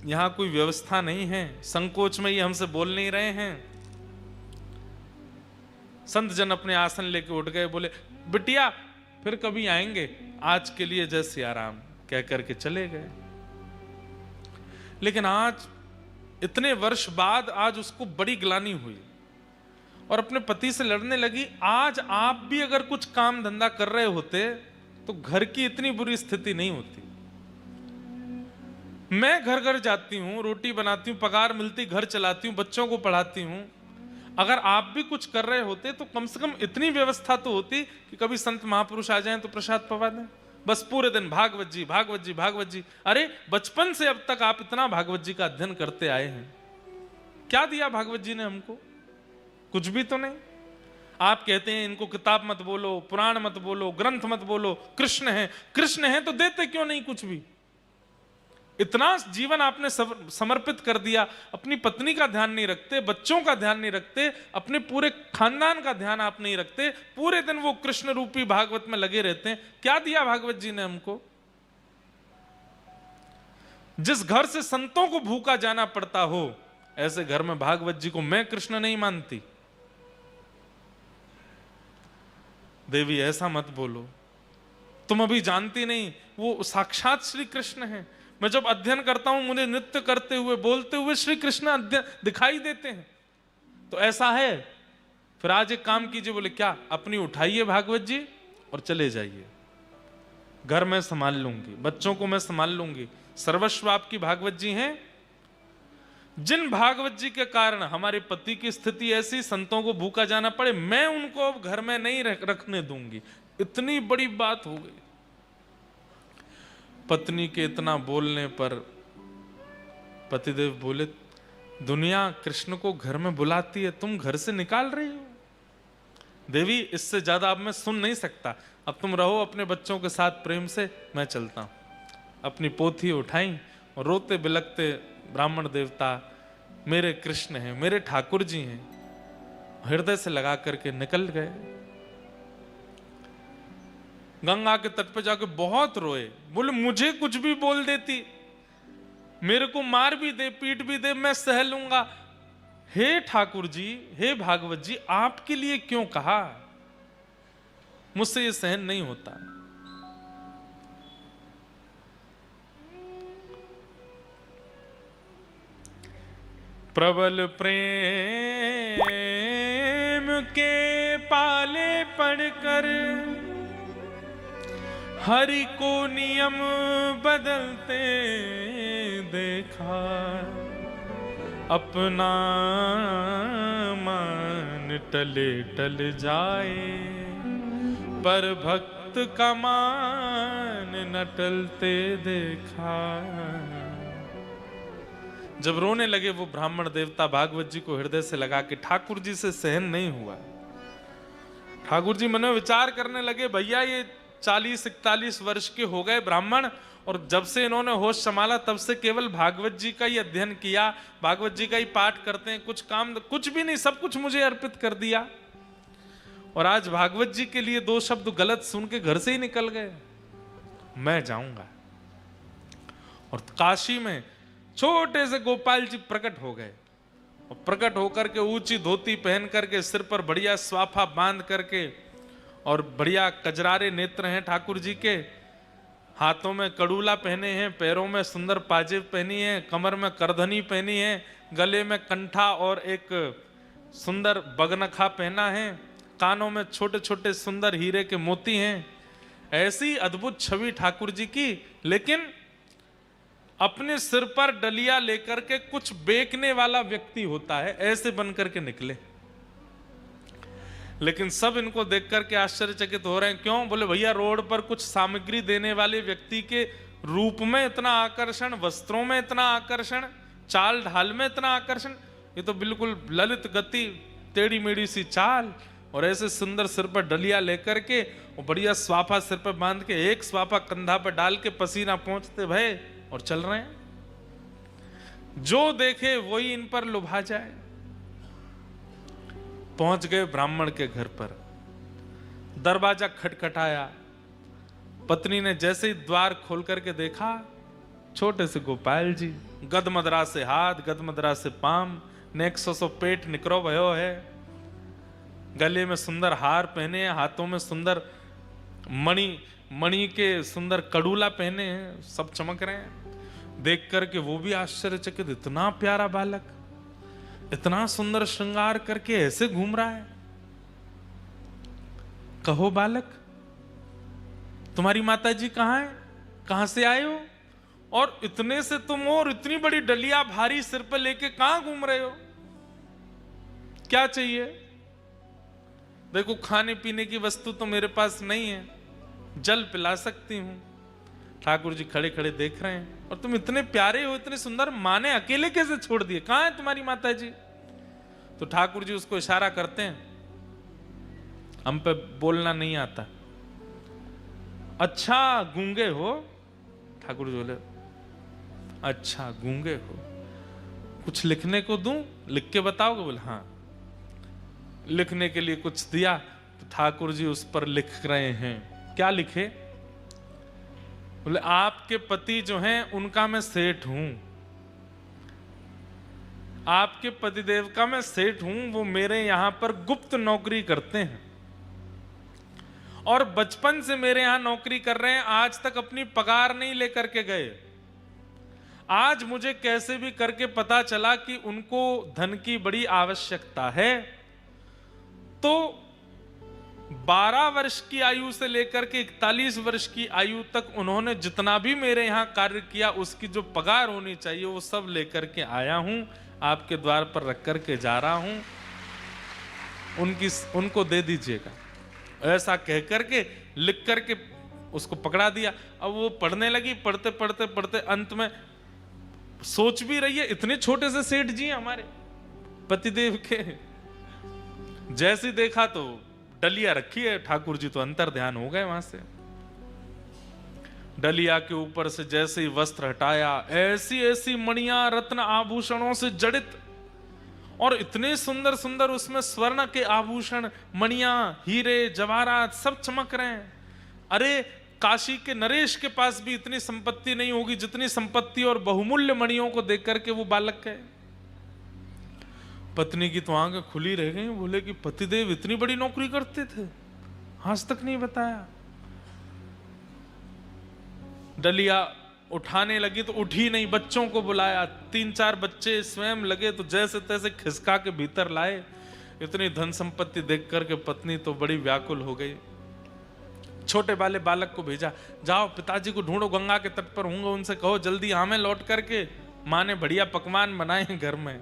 यहां कोई व्यवस्था नहीं है, संकोच में ये हमसे बोल नहीं रहे हैं। संत जन अपने आसन लेके उठ गए, बोले बिटिया फिर कभी आएंगे, आज के लिए जय सिया राम कह करके चले गए। लेकिन आज इतने वर्ष बाद आज उसको बड़ी ग्लानि हुई और अपने पति से लड़ने लगी। आज आप भी अगर कुछ काम धंधा कर रहे होते तो घर की इतनी बुरी स्थिति नहीं होती। मैं घर घर जाती हूं, रोटी बनाती हूं, पगार मिलती, घर चलाती हूं, बच्चों को पढ़ाती हूं। अगर आप भी कुछ कर रहे होते तो कम से कम इतनी व्यवस्था तो होती कि कभी संत महापुरुष आ जाएं तो प्रसाद पवा दें। बस पूरे दिन भागवत जी भागवत जी भागवत जी। अरे बचपन से अब तक आप इतना भागवत जी का अध्ययन करते आए हैं, क्या दिया भागवत जी ने हमको? कुछ भी तो नहीं। आप कहते हैं इनको किताब मत बोलो, पुराण मत बोलो, ग्रंथ मत बोलो, कृष्ण है, कृष्ण है तो देते क्यों नहीं कुछ भी? इतना जीवन आपने समर्पित कर दिया, अपनी पत्नी का ध्यान नहीं रखते, बच्चों का ध्यान नहीं रखते, अपने पूरे खानदान का ध्यान आप नहीं रखते, पूरे दिन वो कृष्ण रूपी भागवत में लगे रहते हैं। क्या दिया भागवत जी ने हमको? जिस घर से संतों को भूखा जाना पड़ता हो, ऐसे घर में भागवत जी को मैं कृष्ण नहीं मानती। देवी ऐसा मत बोलो, तुम अभी जानती नहीं, वो साक्षात श्री कृष्ण है। मैं जब अध्ययन करता हूं मुझे नृत्य करते हुए, बोलते हुए श्री कृष्ण दिखाई देते हैं। तो ऐसा है, फिर आज एक काम कीजिए। बोले क्या? अपनी उठाइए भागवत जी और चले जाइए, घर में संभाल लूंगी, बच्चों को मैं संभाल लूंगी, सर्वस्व आपकी भागवत जी हैं। जिन भागवत जी के कारण हमारे पति की स्थिति ऐसी, संतों को भूखा जाना पड़े, मैं उनको अब घर में नहीं रखने दूंगी। इतनी बड़ी बात हो गई। पत्नी के इतना बोलने पर पतिदेव बोले दुनिया कृष्ण को घर में बुलाती है, तुम घर से निकाल रही हो? देवी इससे ज्यादा अब मैं सुन नहीं सकता, अब तुम रहो अपने बच्चों के साथ प्रेम से, मैं चलता हूं। अपनी पोथी उठाई और रोते बिलखते ब्राह्मण देवता मेरे कृष्ण हैं, मेरे ठाकुर जी हैं, हृदय से लगा करके निकल गए। गंगा के तट पे जाके बहुत रोए, बोले मुझे कुछ भी बोल देती, मेरे को मार भी दे, पीट भी दे, मैं सह लूंगा। हे ठाकुर जी, हे भागवत जी, आपके लिए क्यों कहा? मुझसे ये सहन नहीं होता। प्रबल प्रेम के पाले पड़कर हरि को नियम बदलते देखा, अपना मान टले टल जाए, पर भक्त का मान न टलते देखा। जब रोने लगे वो ब्राह्मण देवता भागवत जी को हृदय से लगा के, ठाकुर जी से सहन नहीं हुआ। ठाकुर जी मन में विचार करने लगे, भैया ये 40-41 वर्ष के हो गए ब्राह्मण, और जब से इन्होंने होश संभाला तब से केवल भागवत जी का ही अध्ययन किया, भागवत जी का ही पाठ करते हैं, कुछ काम कुछ भी नहीं, सब कुछ मुझे अर्पित कर दिया। और आज भागवत जी के लिए 2 शब्द गलत सुन के घर से ही निकल गए। मैं जाऊंगा। और काशी में छोटे से गोपाल जी प्रकट हो गए, और प्रकट होकर के ऊंची धोती पहन करके, सिर पर बढ़िया स्वाफा बांध करके, और बढ़िया कजरारे नेत्र हैं ठाकुर जी के, हाथों में कड़ूला पहने हैं, पैरों में सुंदर पाजेब पहनी है, कमर में करधनी पहनी है, गले में कंठा और एक सुंदर बगनखा पहना है, कानों में छोटे छोटे सुंदर हीरे के मोती हैं। ऐसी अद्भुत छवि ठाकुर जी की, लेकिन अपने सिर पर डलिया लेकर के कुछ बेचने वाला व्यक्ति होता है, ऐसे बन करके निकले। लेकिन सब इनको देख करके आश्चर्यचकित हो रहे हैं। क्यों? बोले भैया रोड पर कुछ सामग्री देने वाले व्यक्ति के रूप में इतना आकर्षण, वस्त्रों में इतना आकर्षण, चाल ढाल में इतना आकर्षण, ये तो बिल्कुल ललित गति, टेढ़ी मेढ़ी सी चाल, और ऐसे सुंदर सिर पर डलिया लेकर के और बढ़िया स्वाफा सिर पर बांध के, एक स्वाफा कंधा पर डाल के पसीना पहुंचते भय और चल रहे हैं। जो देखे वही इन पर लुभा जाए। पहुंच गए ब्राह्मण के घर पर, दरवाजा खटखटाया। पत्नी ने जैसे ही द्वार खोल करके देखा, छोटे से गोपाल जी, गदमदरा से हाथ, गदमदरा से पाम, नेक सो पेट निकरो भयो है, गले में सुंदर हार पहने हैं, हाथों में सुंदर मणि के सुंदर कड़ूला पहने हैं, सब चमक रहे हैं। देख करके वो भी आश्चर्यचकित, इतना प्यारा बालक, इतना सुंदर श्रृंगार करके ऐसे घूम रहा है। कहो बालक, तुम्हारी माता जी कहाँ है? कहां से आए हो? और इतने से तुम हो और इतनी बड़ी डलिया भारी सिर पर लेके कहां घूम रहे हो? क्या चाहिए? देखो खाने पीने की वस्तु तो मेरे पास नहीं है, जल पिला सकती हूं। ठाकुर जी खड़े खड़े देख रहे हैं, और तुम इतने प्यारे हो, इतने सुंदर, माँ ने अकेले कैसे छोड़ दिए? कहां है तुम्हारी माता जी? तो ठाकुर जी उसको इशारा करते हैं, हम पे बोलना नहीं आता। अच्छा गूंगे हो? ठाकुर जी बोले अच्छा गूंगे हो, कुछ लिखने को दूं? लिख के बताओगे? बोले हाँ। लिखने के लिए कुछ दिया तो ठाकुर जी उस पर लिख रहे हैं। क्या लिखे? बोले आपके पति जो हैं उनका मैं सेठ हूं, आपके पतिदेव का मैं सेठ हूं, वो मेरे यहां पर गुप्त नौकरी करते हैं और बचपन से मेरे यहां नौकरी कर रहे हैं, आज तक अपनी पगार नहीं लेकर के गए। आज मुझे कैसे भी करके पता चला कि उनको धन की बड़ी आवश्यकता है, तो 12 वर्ष की आयु से लेकर के 41 वर्ष की आयु तक उन्होंने जितना भी मेरे यहां कार्य किया, उसकी जो पगार होनी चाहिए वो सब लेकर के आया हूं, आपके द्वार पर रख करके जा रहा हूं, उनको दे दीजिएगा। ऐसा कह करके लिख करके उसको पकड़ा दिया। अब वो पढ़ने लगी, पढ़ते पढ़ते पढ़ते अंत में सोच भी रही है, इतने छोटे से सेठ जी हमारे पतिदेव के। जैसे देखा तो डलिया रखी है, ठाकुर जी तो अंतर ध्यान हो गए वहां से। डलिया के ऊपर से जैसे ही वस्त्र हटाया, ऐसी ऐसी मणियां रत्न आभूषणों से जड़ित, और इतने सुंदर सुंदर उसमें स्वर्ण के आभूषण, मणियां, हीरे जवाहरात सब चमक रहे हैं। अरे काशी के नरेश के पास भी इतनी संपत्ति नहीं होगी जितनी संपत्ति और बहुमूल्य मणियों को देख करके वो बालक है। पत्नी की तो आंखें खुली रह गई, बोले कि पतिदेव इतनी बड़ी नौकरी करते थे, आज तक नहीं बताया। डलिया उठाने लगी तो उठी नहीं, बच्चों को बुलाया, 3-4 बच्चे स्वयं लगे तो जैसे तैसे खिसका के भीतर लाए। इतनी धन संपत्ति देख करके पत्नी तो बड़ी व्याकुल हो गई। छोटे वाले बालक को भेजा, जाओ पिताजी को ढूंढो, गंगा के तट पर होंगे, उनसे कहो जल्दी हमें लौट करके, माँ ने बढ़िया पकवान बनाए हैं घर में।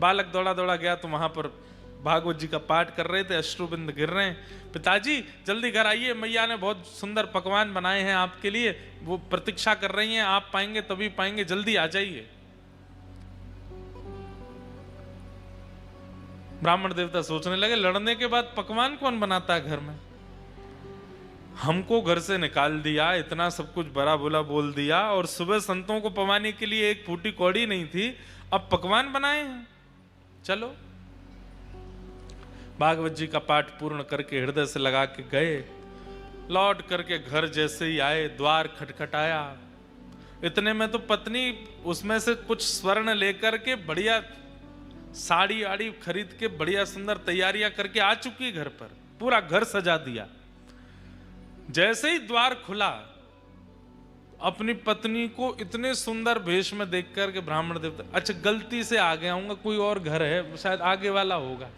बालक दौड़ा दौड़ा गया तो वहां पर भागवत जी का पाठ कर रहे थे, अश्रुबिंद गिर रहे हैं। पिताजी जल्दी घर आइए, मैया ने बहुत सुंदर पकवान बनाए हैं आपके लिए, वो प्रतीक्षा कर रही हैं, आप पाएंगे तभी पाएंगे, जल्दी आ जाइए। ब्राह्मण देवता सोचने लगे, लड़ने के बाद पकवान कौन बनाता है घर में? हमको घर से निकाल दिया, इतना सब कुछ बड़ा बुरा बोल दिया, और सुबह संतों को पवाने के लिए एक फूटी कौड़ी नहीं थी, अब पकवान बनाए हैं। चलो भागवत जी का पाठ पूर्ण करके हृदय से लगा के गए। लौट करके घर जैसे ही आए, द्वार खटखटाया। इतने में तो पत्नी उसमें से कुछ स्वर्ण लेकर के बढ़िया साड़ी आड़ी खरीद के बढ़िया सुंदर तैयारियां करके आ चुकी घर पर, पूरा घर सजा दिया। जैसे ही द्वार खुला, अपनी पत्नी को इतने सुंदर वेश में देख करके ब्राह्मण देवता, अच्छा गलती से आ गया हूँ, कोई और घर है शायद आगे वाला होगा।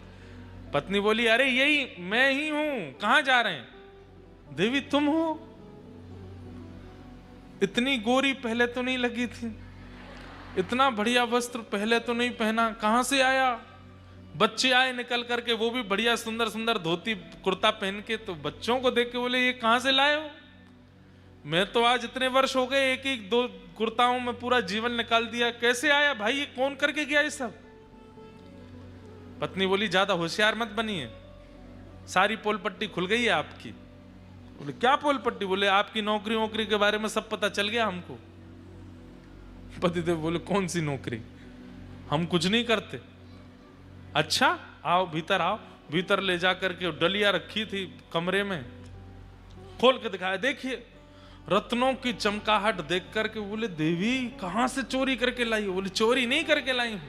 पत्नी बोली, अरे यही मैं ही हूं, कहां जा रहे हैं? देवी तुम हो? इतनी गोरी पहले तो नहीं लगी थी, इतना बढ़िया वस्त्र पहले तो नहीं पहना, कहां से आया? बच्चे आए निकल करके, वो भी बढ़िया सुंदर सुंदर धोती कुर्ता पहन के, तो बच्चों को देख के बोले ये कहां से लाए हो? मैं तो आज इतने वर्ष हो गए, एक एक दो कुर्ताओं में पूरा जीवन निकाल दिया, कैसे आया भाई? ये कौन करके गया ये सब? पत्नी बोली ज्यादा होशियार मत बनिए, सारी पोल पट्टी खुल गई है आपकी। बोले क्या पोल पट्टी? बोले आपकी नौकरी वोकरी के बारे में सब पता चल गया हमको। पतिदेव बोले कौन सी नौकरी, हम कुछ नहीं करते। अच्छा आओ भीतर आओ। भीतर ले जाकर के डलिया रखी थी कमरे में, खोल के दिखाया, देखिए रत्नों की चमकाहट देख करके बोले देवी कहां से चोरी करके लाई हो? बोले चोरी नहीं करके लाई हूं,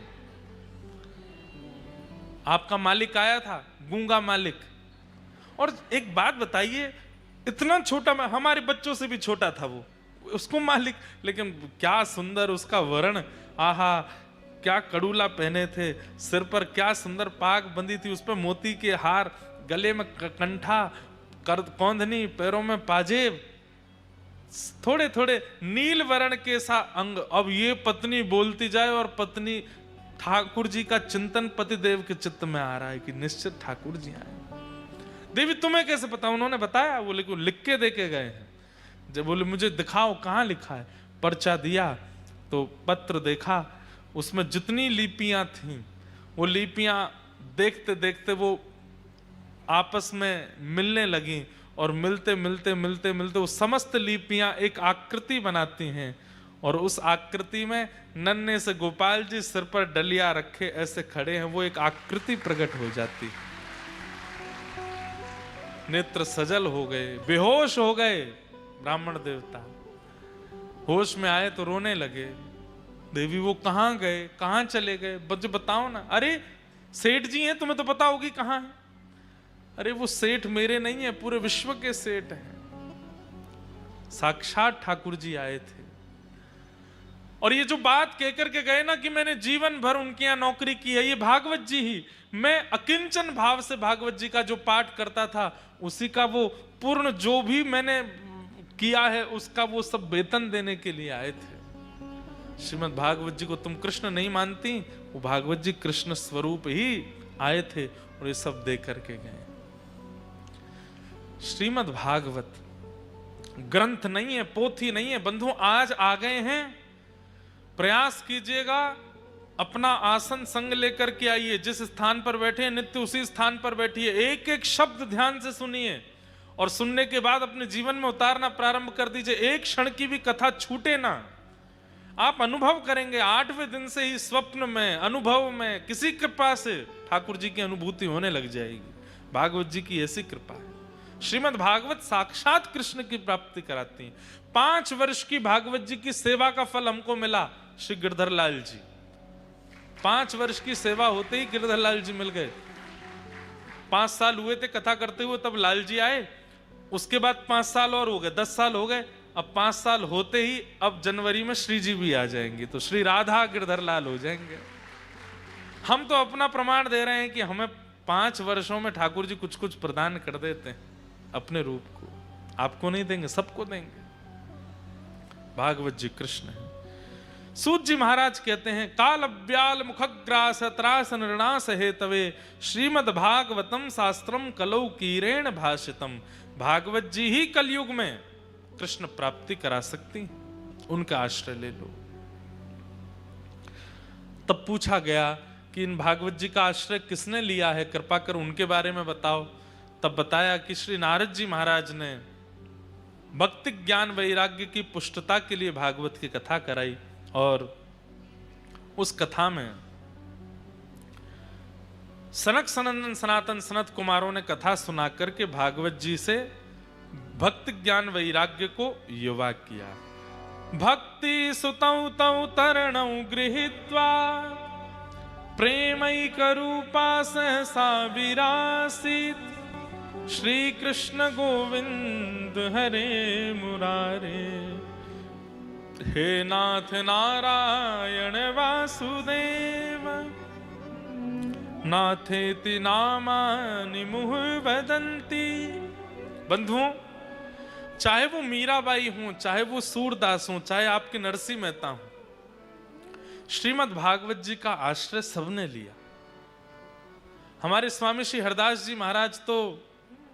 आपका मालिक आया था, गूंगा मालिक। और एक बात बताइए, इतना छोटा, हमारे बच्चों से भी छोटा था वो, उसको मालिक, लेकिन क्या सुंदर उसका वर्ण, आहा क्या कड़ूला पहने थे, सिर पर क्या सुंदर पाग बंदी थी, उस पर मोती के हार, गले में कंठा, कौंधनी, पैरों में पाजेब, थोड़े थोड़े नील वर्ण के सा अंग। अब ये पत्नी बोलती जाए और पत्नी, ठाकुर जी का चिंतन पतिदेव के चित्त में आ रहा है कि निश्चित ठाकुर जी आए। देवी तुम्हें कैसे पता? उन्होंने बताया। बोले को लिख के दे के गए हैं। जब बोले मुझे दिखाओ कहाँ लिखा है। पर्चा दिया तो पत्र देखा, उसमें जितनी लिपियां थीं वो लिपियां देखते देखते वो आपस में मिलने लगी, और मिलते मिलते मिलते मिलते वो समस्त लिपियां एक आकृति बनाती हैं, और उस आकृति में नन्हे से गोपाल जी सिर पर डलिया रखे ऐसे खड़े हैं, वो एक आकृति प्रकट हो जाती। नेत्र सजल हो गए, बेहोश हो गए ब्राह्मण देवता, होश में आए तो रोने लगे। देवी वो कहां गए, कहां चले गए, मुझे बताओ ना। अरे सेठ जी हैं, तुम्हें तो पता होगी कहां है। अरे वो सेठ मेरे नहीं है, पूरे विश्व के सेठ हैं, साक्षात ठाकुर जी आए थे। और ये जो बात कहकर के गए ना कि मैंने जीवन भर उनके यहां नौकरी की है, ये भागवत जी ही, मैं अकिंचन भाव से भागवत जी का जो पाठ करता था उसी का वो पूर्ण जो भी मैंने किया है उसका वो सब वेतन देने के लिए आए थे। श्रीमद् भागवत जी को तुम कृष्ण नहीं मानती, वो भागवत जी कृष्ण स्वरूप ही आए थे और ये सब दे करके गए। श्रीमद् भागवत ग्रंथ नहीं है, पोथी नहीं है बंधु, आज आ गए हैं। प्रयास कीजिएगा, अपना आसन संग लेकर के आइए, जिस स्थान पर बैठे हैं नित्य उसी स्थान पर बैठिए, एक एक शब्द ध्यान से सुनिए और सुनने के बाद अपने जीवन में उतारना प्रारंभ कर दीजिए। एक क्षण की भी कथा छूटे ना। आप अनुभव करेंगे 8वें दिन से ही स्वप्न में, अनुभव में, किसी कृपा से ठाकुर जी की अनुभूति होने लग जाएगी। भागवत जी की ऐसी कृपा है। श्रीमद् भागवत साक्षात कृष्ण की प्राप्ति कराती है। 5 वर्ष की भागवत जी की सेवा का फल हमको मिला। श्री गिरधर लाल जी, 5 वर्ष की सेवा होते ही गिरधर लाल जी मिल गए। 5 साल हुए थे कथा करते हुए, तब लाल जी आए। उसके बाद 5 साल और हो गए, 10 साल हो गए। अब 5 साल होते ही अब जनवरी में श्री जी भी आ जाएंगे, तो श्री राधा गिरधर लाल हो जाएंगे। हम तो अपना प्रमाण दे रहे हैं कि हमें 5 वर्षों में ठाकुर जी कुछ कुछ प्रदान कर देते हैं अपने रूप को। आपको नहीं देंगे, सबको देंगे। भागवत जी कृष्ण है। सूत जी महाराज कहते हैं, काल व्याल मुखग्रास त्रास निर्णास हेतवे श्रीमद् भागवतम शास्त्रम कलौ कीरेण भाषितम। भागवत जी ही कलयुग में कृष्ण प्राप्ति करा सकती, उनका आश्रय ले लो। तब पूछा गया कि इन भागवत जी का आश्रय किसने लिया है, कृपा कर उनके बारे में बताओ। तब बताया कि श्री नारद जी महाराज ने भक्ति ज्ञान वैराग्य की पुष्टता के लिए भागवत की कथा कराई, और उस कथा में सनक सनंदन सनातन सनत कुमारों ने कथा सुना करके भागवत जी से भक्ति ज्ञान वैराग्य को युवा किया। भक्ति सुतौ तौ तरणौ गृहीत्वा प्रेमैक रूपा सहसा विरासीत्। श्री कृष्ण गोविंद हरे मुरारे, हे नाथ नारायण वासुदेव, नाथेति नामानि मुहुः वदन्ति। बंधुओं, चाहे वो मीराबाई हों, चाहे वो सूरदास हों, चाहे आपके नरसिंह मेहता हों, श्रीमद् भागवत जी का आश्रय सबने लिया। हमारे स्वामी श्री हरदास जी महाराज तो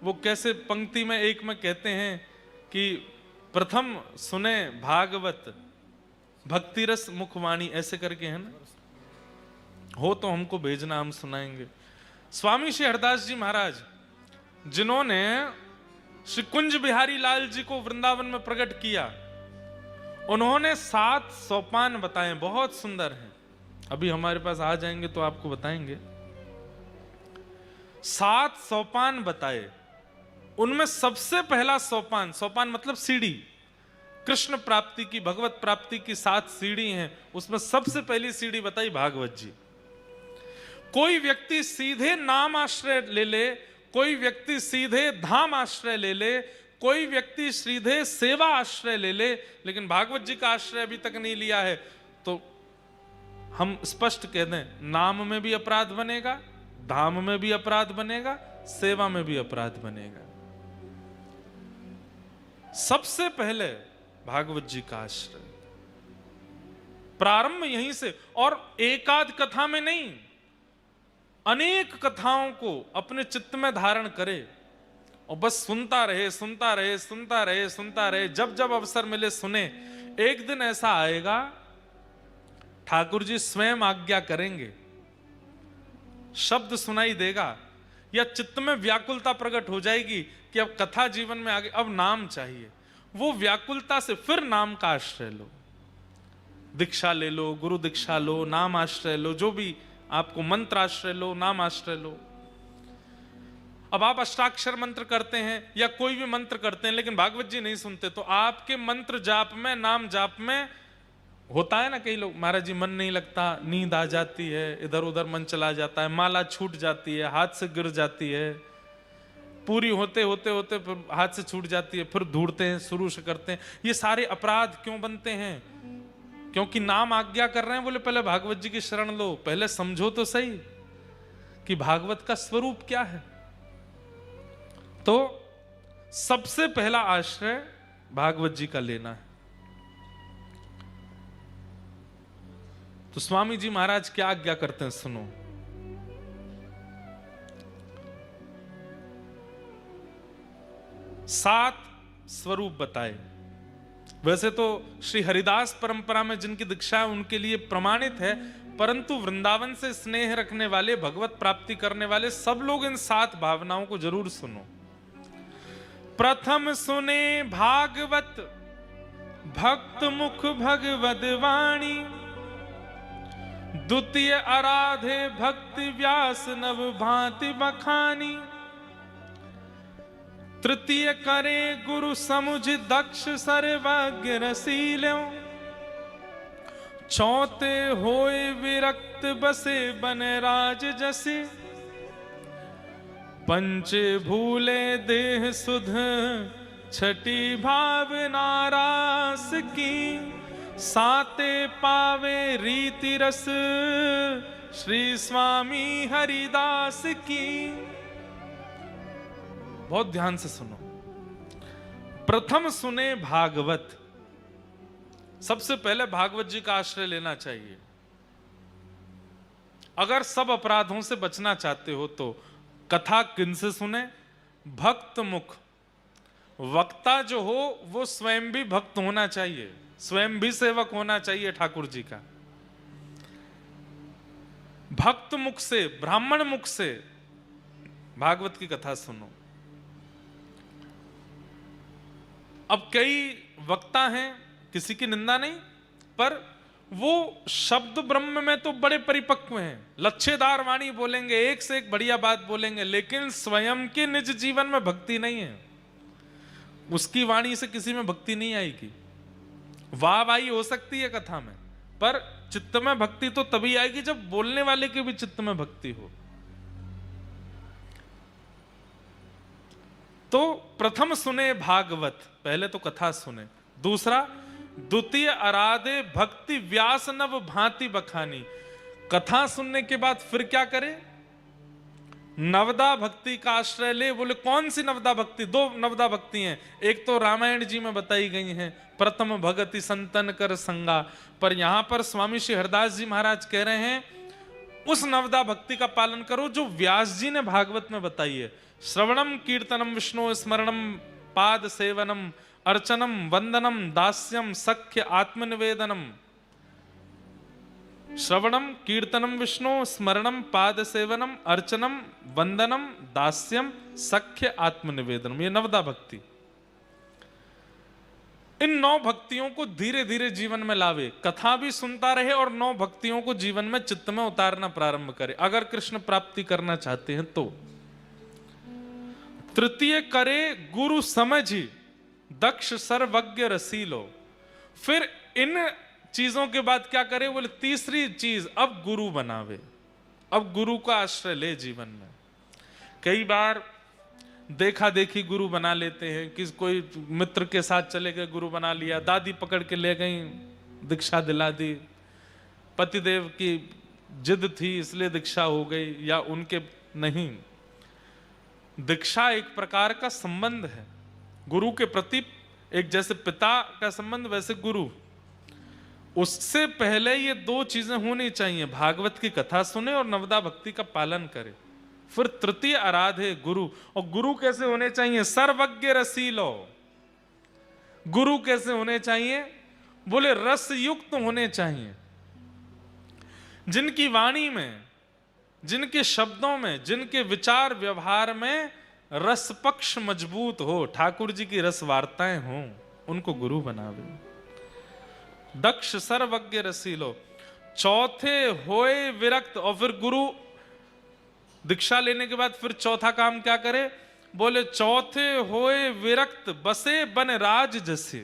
वो कैसे पंक्ति में एक में कहते हैं कि प्रथम सुने भागवत भक्ति रस मुखवाणी, ऐसे करके है ना, हो तो हमको भेजना, हम सुनाएंगे। स्वामी श्री हरदास जी महाराज जिन्होंने श्री कुंज बिहारी लाल जी को वृंदावन में प्रकट किया, उन्होंने 7 सोपान बताए, बहुत सुंदर हैं। अभी हमारे पास आ जाएंगे तो आपको बताएंगे। 7 सोपान बताए। उनमें सबसे पहला सोपान, सोपान मतलब सीढ़ी, कृष्ण प्राप्ति की, भगवत प्राप्ति की 7 सीढ़ी हैं, उसमें सबसे पहली सीढ़ी बताई भागवत जी। कोई व्यक्ति सीधे नाम आश्रय ले ले, कोई व्यक्ति सीधे धाम आश्रय ले ले, कोई व्यक्ति सीधे सेवा आश्रय ले ले, लेकिन भागवत जी का आश्रय अभी तक नहीं लिया है, तो हम स्पष्ट कह दें, नाम में भी अपराध बनेगा, धाम में भी अपराध बनेगा, सेवा में भी अपराध बनेगा। सबसे पहले भागवत जी का आश्रय, प्रारंभ यहीं से। और एकाध कथा में नहीं, अनेक कथाओं को अपने चित्त में धारण करे और बस सुनता रहे, सुनता रहे, सुनता रहे, सुनता रहे, जब जब अवसर मिले सुने। एक दिन ऐसा आएगा, ठाकुर जी स्वयं आज्ञा करेंगे, शब्द सुनाई देगा, या चित्त में व्याकुलता प्रकट हो जाएगी कि अब कथा जीवन में आगे, अब नाम चाहिए। वो व्याकुलता से फिर नाम का आश्रय लो, दीक्षा ले लो, गुरु दीक्षा लो, नाम आश्रय लो, जो भी आपको, मंत्र आश्रय लो, नाम आश्रय लो। अब आप अष्टाक्षर मंत्र करते हैं या कोई भी मंत्र करते हैं, लेकिन भागवत जी नहीं सुनते, तो आपके मंत्र जाप में, नाम जाप में होता है ना, कई लोग, महाराज जी मन नहीं लगता, नींद आ जाती है, इधर उधर मन चला जाता है, माला छूट जाती है, हाथ से गिर जाती है, पूरी होते होते होते फिर हाथ से छूट जाती है, फिर ढूंढते हैं, शुरू से करते हैं। ये सारे अपराध क्यों बनते हैं? क्योंकि नाम आज्ञा कर रहे हैं, बोले पहले भागवत जी की शरण लो, पहले समझो तो सही कि भागवत का स्वरूप क्या है। तो सबसे पहला आश्रय भागवत जी का लेना है। तो स्वामी जी महाराज क्या आज्ञा करते हैं, सुनो। सात स्वरूप बताए। वैसे तो श्री हरिदास परंपरा में जिनकी दीक्षा है उनके लिए प्रमाणित है, परंतु वृंदावन से स्नेह रखने वाले, भगवत प्राप्ति करने वाले सब लोग इन 7 भावनाओं को जरूर सुनो। प्रथम सुने भागवत भक्त मुख भगवद वाणी, द्वितीय आराधे भक्ति व्यास नव भांति बखानी, तृतीय करे गुरु समुझ दक्ष सर्वज्ञ रसील्यों, चौथे होए विरक्त बसे बन राज जसे, पंचे भूले देह सुध छठी भावना रास की, साते पावे रीति रस श्री स्वामी हरिदास की। बहुत ध्यान से सुनो। प्रथम सुने भागवत, सबसे पहले भागवत जी का आश्रय लेना चाहिए। अगर सब अपराधों से बचना चाहते हो तो कथा किनसे सुने? भक्त मुख। वक्ता जो हो वो स्वयं भी भक्त होना चाहिए, स्वयं भी सेवक होना चाहिए ठाकुर जी का। भक्त मुख से, ब्राह्मण मुख से भागवत की कथा सुनो। अब कई वक्ता हैं, किसी की निंदा नहीं, पर वो शब्द ब्रह्म में तो बड़े परिपक्व हैं, लच्छेदार वाणी बोलेंगे, एक से एक बढ़िया बात बोलेंगे, लेकिन स्वयं के निज जीवन में भक्ति नहीं है। उसकी वाणी से किसी में भक्ति नहीं आएगी। वाहवाही हो सकती है कथा में, पर चित्त में भक्ति तो तभी आएगी जब बोलने वाले के भी चित्त में भक्ति हो। तो प्रथम सुने भागवत, पहले तो कथा सुने। दूसरा, द्वितीय आराधे भक्ति व्यास नव भांति बखानी। कथा सुनने के बाद फिर क्या करे? नवदा भक्ति का आश्रय ले। बोले कौन सी नवदा भक्ति? दो नवदा भक्ति हैं, एक तो रामायण जी में बताई गई हैं, प्रथम भगति संतन कर संगा। पर यहां पर स्वामी श्री हरदास जी महाराज कह रहे हैं उस नवदा भक्ति का पालन करो जो व्यास जी ने भागवत में बताई है। श्रवणम कीर्तनम विष्णु स्मरणम पाद सेवनम अर्चनम वंदनम दास्यम सख्य आत्मनिवेदनम। श्रवणम कीर्तनम विष्णु स्मरणम पाद सेवनम अर्चनम वंदनम दास्यम सख्य आत्मनिवेदनम, ये नवदा भक्ति। इन 9 भक्तियों को धीरे धीरे जीवन में लावे, कथा भी सुनता रहे और 9 भक्तियों को जीवन में चित्त में उतारना प्रारंभ करे अगर कृष्ण प्राप्ति करना चाहते हैं तो। तृतीय करे गुरु समझी दक्ष सर्वज्ञ रसीलो। फिर इन चीजों के बाद क्या करे? बोले तीसरी चीज अब गुरु बनावे, अब गुरु का आश्रय ले जीवन में। कई बार देखा देखी गुरु बना लेते हैं कि कोई मित्र के साथ चले गए गुरु बना लिया, दादी पकड़ के ले गई दीक्षा दिला दी, पतिदेव की जिद थी इसलिए दीक्षा हो गई, या उनके नहीं। दीक्षा एक प्रकार का संबंध है गुरु के प्रति, एक जैसे पिता का संबंध वैसे गुरु। उससे पहले ये 2 चीजें होनी चाहिए, भागवत की कथा सुने और नवदा भक्ति का पालन करे। फिर तृतीय आराधे गुरु। और गुरु कैसे होने चाहिए? सर्वज्ञ रसीलो। गुरु कैसे होने चाहिए? बोले रस युक्त होने चाहिए, जिनकी वाणी में, जिनके शब्दों में, जिनके विचार व्यवहार में रस पक्ष मजबूत हो, ठाकुर जी की रस वार्ताएं हों, उनको गुरु बनावे। दक्ष सर्वज्ञ रसीलो। चौथे होए विरक्त। और फिर गुरु दीक्षा लेने के बाद फिर चौथा काम क्या करे? बोले चौथे होए विरक्त बसे बन राज जैसे।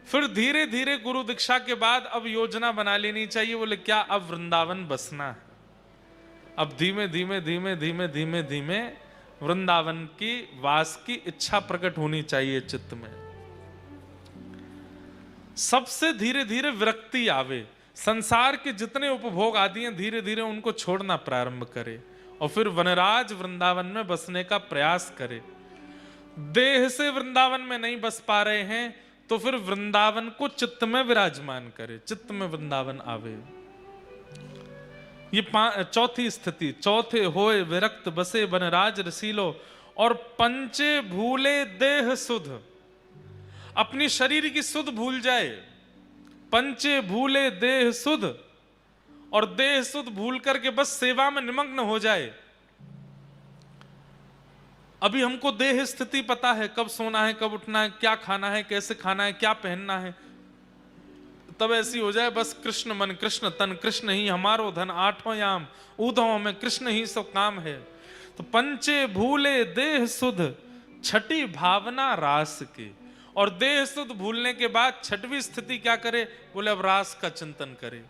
फिर धीरे धीरे गुरु दीक्षा के बाद अब योजना बना लेनी चाहिए। बोले क्या? अब वृंदावन बसना है, अब धीमे धीमे धीमे धीमे धीमे धीमे वृंदावन की वास की इच्छा प्रकट होनी चाहिए चित्त में। सबसे धीरे धीरे विरक्ति आवे, संसार के जितने उपभोग आदि हैं धीरे धीरे उनको छोड़ना प्रारंभ करे और फिर वनराज वृंदावन में बसने का प्रयास करे। देह से वृंदावन में नहीं बस पा रहे हैं तो फिर वृंदावन को चित्त में विराजमान करे, चित्त में वृंदावन आवे। ये चौथी स्थिति। चौथे होए विरक्त बसे वनराज रसीलो। और पंचे भूले देह सुध। अपनी शरीर की सुध भूल जाए। पंचे भूले देह सुध। और देह सुध भूल करके बस सेवा में निमग्न हो जाए। अभी हमको देह स्थिति पता है, कब सोना है, कब उठना है, क्या खाना है, कैसे खाना है, क्या पहनना है। तब ऐसी हो जाए बस कृष्ण मन कृष्ण तन, कृष्ण ही हमारो धन, आठों याम ऊधों में कृष्ण ही सब काम है। तो पंचे भूले देह सुध छठी भावना रास की। और देह सुध भूलने के बाद छठवीं स्थिति क्या करे? बोले अब रास का चिंतन करे।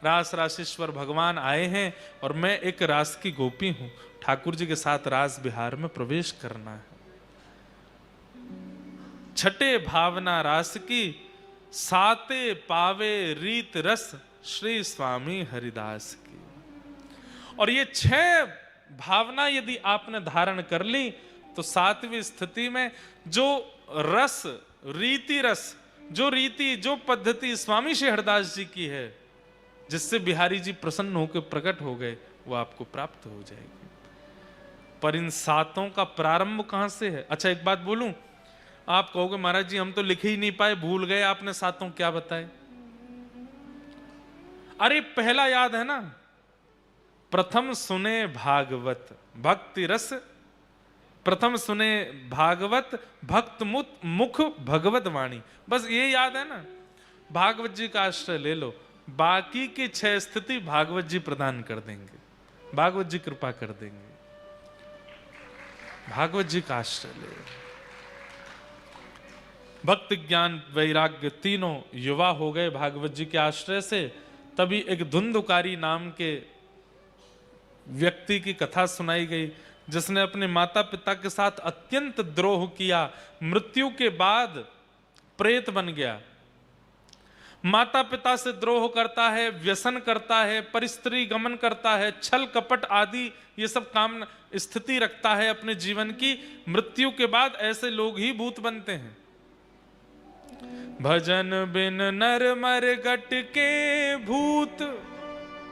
रास रासेश्वर भगवान आए हैं और मैं एक रास की गोपी हूं, ठाकुर जी के साथ रास विहार में प्रवेश करना है। छठे भावना रास की, साते पावे रीत रस श्री स्वामी हरिदास की। और ये 6 भावना यदि आपने धारण कर ली तो 7वीं स्थिति में जो रस, रीति रस, जो रीति, जो पद्धति स्वामी श्री हरदास जी की है, जिससे बिहारी जी प्रसन्न होकर प्रकट हो गए, वो आपको प्राप्त हो जाएगी। पर इन 7 का प्रारंभ कहां से है? अच्छा एक बात बोलूं, आप कहोगे महाराज जी हम तो लिख ही नहीं पाए, भूल गए, आपने 7 क्या बताए? अरे पहला याद है ना, प्रथम सुने भागवत भक्ति रस, प्रथम सुने भागवत भक्त मुख भगवत वाणी। बस ये याद है ना, भागवत जी का आश्रय ले लो, बाकी की 6 स्थिति भागवत जी प्रदान कर देंगे, भागवत जी कृपा कर देंगे। भागवत जी का आश्रय ले। भक्ति ज्ञान वैराग्य तीनों युवा हो गए भागवत जी के आश्रय से। तभी एक धुंधुकारी नाम के व्यक्ति की कथा सुनाई गई, जिसने अपने माता पिता के साथ अत्यंत द्रोह किया, मृत्यु के बाद प्रेत बन गया। माता पिता से द्रोह करता है, व्यसन करता है, परिस्त्री गमन करता है, छल कपट आदि ये सब काम स्थिति रखता है अपने जीवन की, मृत्यु के बाद ऐसे लोग ही भूत बनते हैं। भजन बिन नर मर गट के भूत।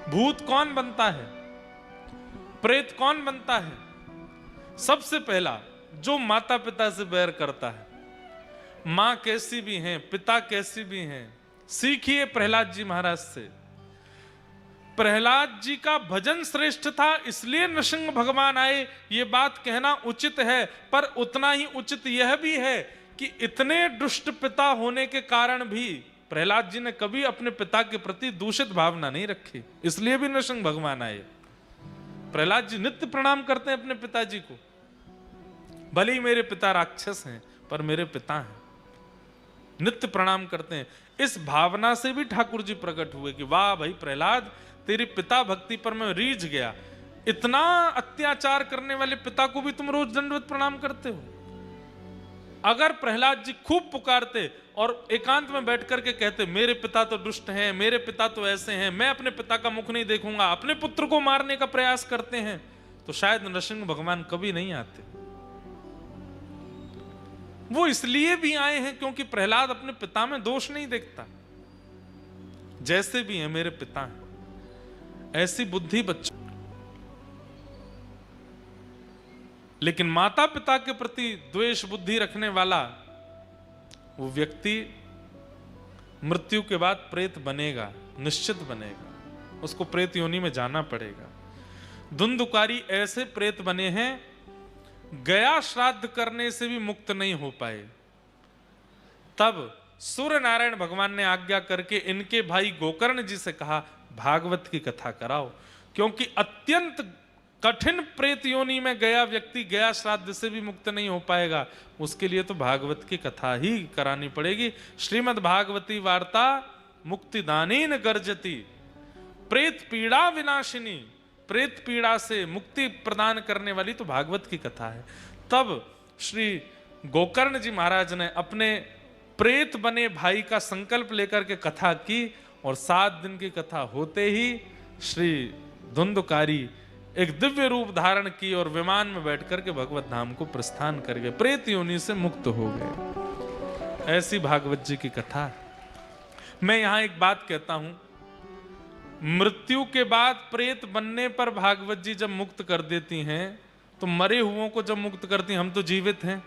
भूत कौन बनता है? प्रेत कौन बनता है? सबसे पहला जो माता पिता से बैर करता है। मां कैसी भी हैं, पिता कैसी भी हैं, सीखिए प्रहलाद जी महाराज से। प्रहलाद जी का भजन श्रेष्ठ था, इसलिए नृसिंह भगवान आए, ये बात कहना उचित है। पर उतना ही उचित यह भी है कि इतने दुष्ट पिता होने के कारण भी प्रहलाद जी ने कभी अपने पिता के प्रति दूषित भावना नहीं रखी, इसलिए भी नृसिंह भगवान आए। प्रहलाद जी नित्य प्रणाम करते हैं अपने पिताजी को। भले ही मेरे पिता राक्षस हैं, पर मेरे पिता हैं, नित्य प्रणाम करते हैं। इस भावना से भी ठाकुर जी प्रकट हुए कि वाह भाई प्रहलाद, तेरी पिता भक्ति पर मैं रीझ गया। इतना अत्याचार करने वाले पिता को भी तुम रोज दंडवत प्रणाम करते हो। अगर प्रहलाद जी खूब पुकारते और एकांत में बैठ करके कहते मेरे पिता तो दुष्ट हैं, मेरे पिता तो ऐसे हैं, मैं अपने पिता का मुख नहीं देखूंगा, अपने पुत्र को मारने का प्रयास करते हैं, तो शायद नृसिंह भगवान कभी नहीं आते। वो इसलिए भी आए हैं क्योंकि प्रहलाद अपने पिता में दोष नहीं देखता। जैसे भी हैं मेरे पिता हैं, ऐसी बुद्धि बच्चों। लेकिन माता पिता के प्रति द्वेष बुद्धि रखने वाला वो व्यक्ति मृत्यु के बाद प्रेत बनेगा, निश्चित बनेगा, उसको प्रेत योनि में जाना पड़ेगा। धुंधुकारी ऐसे प्रेत बने हैं, गया श्राद्ध करने से भी मुक्त नहीं हो पाए। तब सूर्य नारायण भगवान ने आज्ञा करके इनके भाई गोकर्ण जी से कहा भागवत की कथा कराओ, क्योंकि अत्यंत कठिन प्रेत योनि में गया व्यक्ति गया श्राद्ध से भी मुक्त नहीं हो पाएगा, उसके लिए तो भागवत की कथा ही करानी पड़ेगी। श्रीमद् भागवती वार्ता मुक्तिदानेन गर्जति, प्रेत पीड़ा विनाशिनी, प्रेत पीड़ा से मुक्ति प्रदान करने वाली तो भागवत की कथा है। तब श्री गोकर्ण जी महाराज ने अपने प्रेत बने भाई का संकल्प लेकर के कथा की, और 7 दिन की कथा होते ही श्री धुंधुकारी एक दिव्य रूप धारण की और विमान में बैठकर के भगवत धाम को प्रस्थान कर गए, प्रेत योनि से मुक्त हो गए। ऐसी भागवत जी की कथा। मैं यहां एक बात कहता हूं, मृत्यु के बाद प्रेत बनने पर भागवत जी जब मुक्त कर देती हैं, तो मरे हुओं को जब मुक्त करती हैं, हम तो जीवित हैं,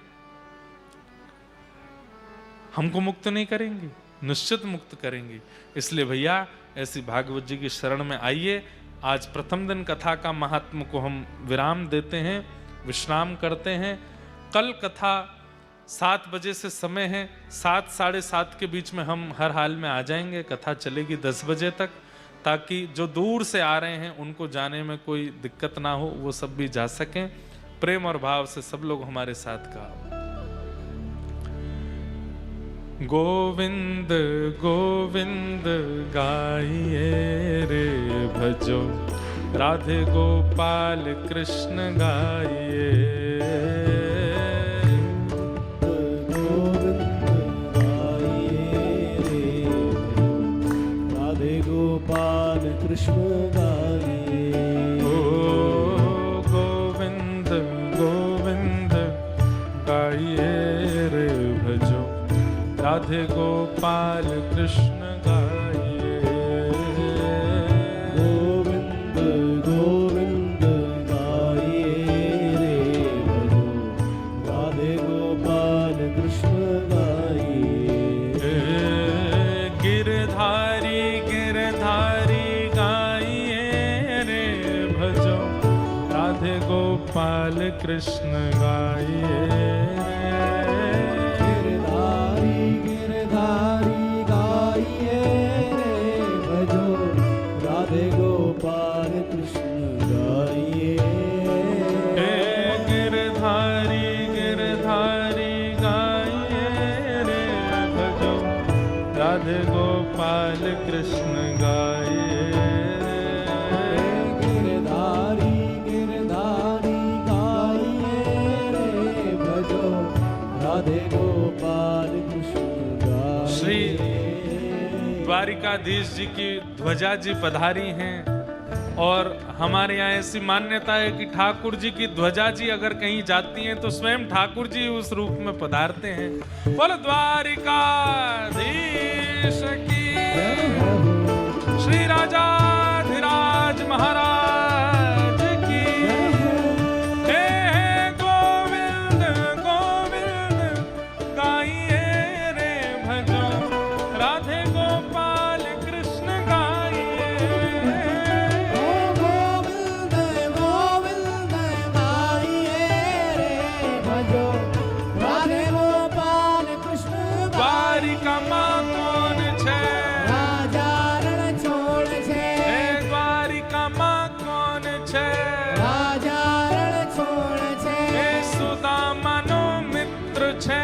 हमको मुक्त नहीं करेंगी? निश्चित मुक्त करेंगी। इसलिए भैया ऐसी भागवत जी की शरण में आइए। आज प्रथम दिन कथा का महात्म को हम विराम देते हैं, विश्राम करते हैं। कल कथा 7 बजे से समय है, 7 साढ़े 7 के बीच में हम हर हाल में आ जाएंगे। कथा चलेगी 10 बजे तक, ताकि जो दूर से आ रहे हैं उनको जाने में कोई दिक्कत ना हो, वो सब भी जा सकें। प्रेम और भाव से सब लोग हमारे साथ गाओ। गोविंद गोविंद गाइए रे भजो, राधे गोपाल कृष्ण गाइए। गोविंद गाइए रे भजो, राधे गोपाल कृष्ण गाइए। ओ गोविंद गोविंद गाइए रे भजो, राधे गोपाल कृष्ण गाइए। गोविंद गोविंद गाइए रे भजो, राधे गोपाल कृष्ण गाइए। गिरधारी गिरधारी गाइए रे भजो, राधे गोपाल कृष्ण गाइए। गोपाल कृष्ण गाइए। गिरधारी गिरधारी गाइए रे भजो, राधे गोपाल कृष्ण गाइए। श्री द्वारिकाधीश जी की ध्वजा जी पधारी हैं। और हमारे यहाँ ऐसी मान्यता है कि ठाकुर जी की ध्वजा जी अगर कहीं जाती हैं तो स्वयं ठाकुर जी उस रूप में पधारते हैं। बोलो द्वारिकाधीश की, श्री राजाधिराज महाराज की। हे गोविंद गोविंद गाइए रे भजो, राधे गोपाल कृष्ण गाइए। गोविंद गोविंद गाइए रे भजो, राधे गोपाल कृष्ण द्वारिका माँ कौन छे, राजा रण छोड़ छे। हे द्वारिका माँ कौन छे, राजा रण छोड़ छे। हे सुदामानो मित्र छे,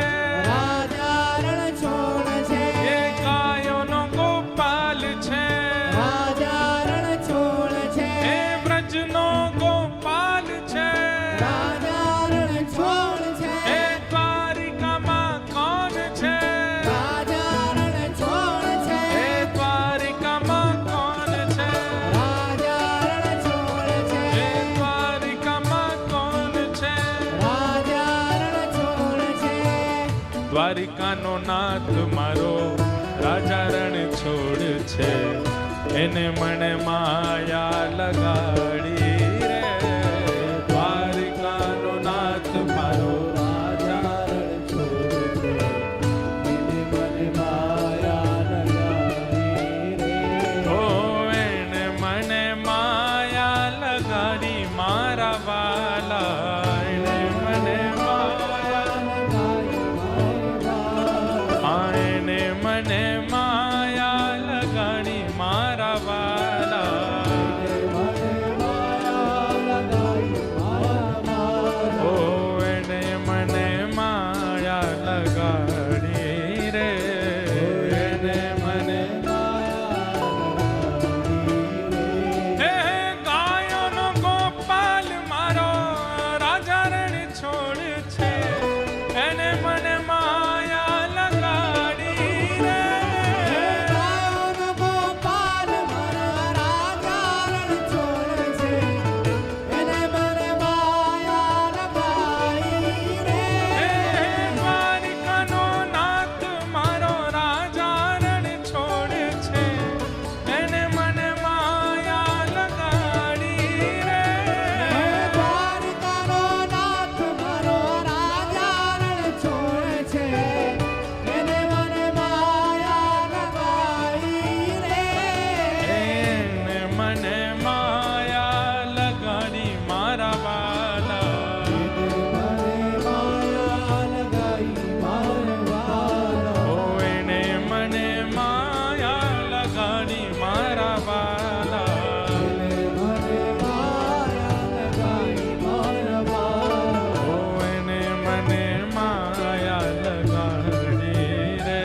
राजा रण छोड़ छे। हे गायोनो गोपाल छे, राजा रण छोड़ छे। हे ब्रजनो गोपाल छे। राजा रण छोड़ छे। हे द्वारिका माँ कौन छे, राजा रण छोड़ छे। हे द्वारिका माँ कौन छे, राजा रण छोड़ छे। हे द्वारिका माँ कौन छे। राजा रण छोड़ छे। દ્વારિકાનો નાથ મારો રાજા રણ છોડ છે, એને મને માયા લગાડી રે। દ્વારિકાનો નાથ મારો રાજા રણ છોડ છે, એને મને માયા લગાડી રે। ઓ એને મને માયા લગાડી મારા વાલા, એને મને માયા એને મને માયા લગાડી મારા વાલા। ઓ એને મને માયા લગાડી રે, એને મને હે ગાયોનો ગોપાલ મારો રાજા રણ છોડ છે, એને મને માયા લગાડી રે। ગોપાલ મારા રાજા રણ છોડ છે, એને મને માયા લગાઈ રે। હે દ્વારિકાનો નાથ મારો રાજા રણ છોડ છે, એને મને માયા લગાડી રે। દ્વારિકાનો નાથ મારો રાજા રણ છોડ છે, એને મને માયા લગાઈ રે। એને મને માયા લગાડી મારા વાલા। ઓ એને મને માયા લગાડી મારા વાલા। ઓ એને મને માયા લગાડી રે,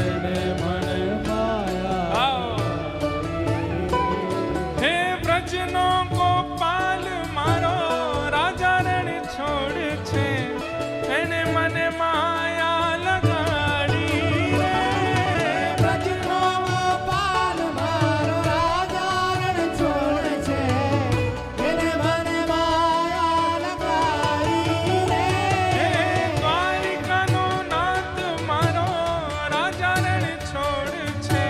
એને મને આવો। હે બ્રજનો ગોપાલ મારો રાજા રણ છોડ છે, એને મને માયા લગાડી રે। બ્રજનો ગોપાલ મારો રાજા રણ છોડ છે, એને મને માયા લગાઈ રે। હે દ્વારિકાનો નાથ મારો રાજા રણ છોડ છે,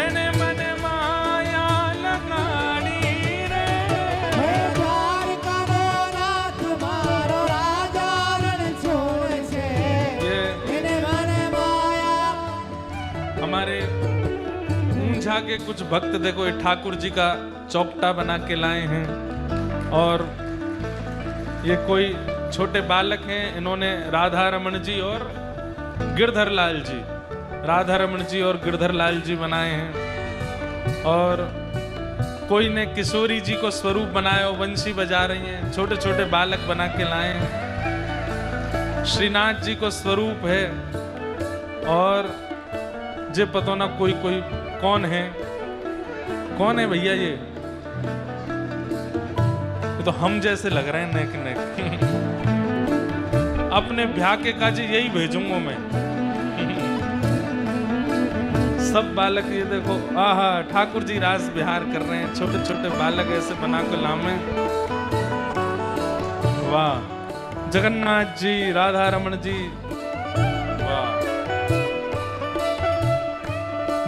એને મને માયા લગાડી રે। હે દ્વારકાનો નાથ મારો રાજા રણ છોડ છે, ये એને મને માયા। हमारे ऊंझा के कुछ भक्त देखो ये ठाकुर जी का चौपटा बना के लाए हैं, और ये कोई छोटे बालक हैं, इन्होंने राधा रमन जी और गिरधर लाल जी, राधा रमन जी और गिरधर लाल जी बनाए हैं। और कोई ने किशोरी जी को स्वरूप बनाया, वंशी बजा रही हैं, छोटे छोटे बालक बना के लाए हैं। श्रीनाथ जी को स्वरूप है, और जे पतो ना कोई कोई कौन है, कौन है भैया ये तो हम जैसे लग रहे हैं नेक नेक। अपने ब्याह के काज यही भेजूंगा मैं। सब बालक ये देखो, आहा, ठाकुर जी रास विहार कर रहे हैं, छोटे छोटे बालक ऐसे बना को लामे। वाह, जगन्नाथ जी, राधा रमन जी, वाह,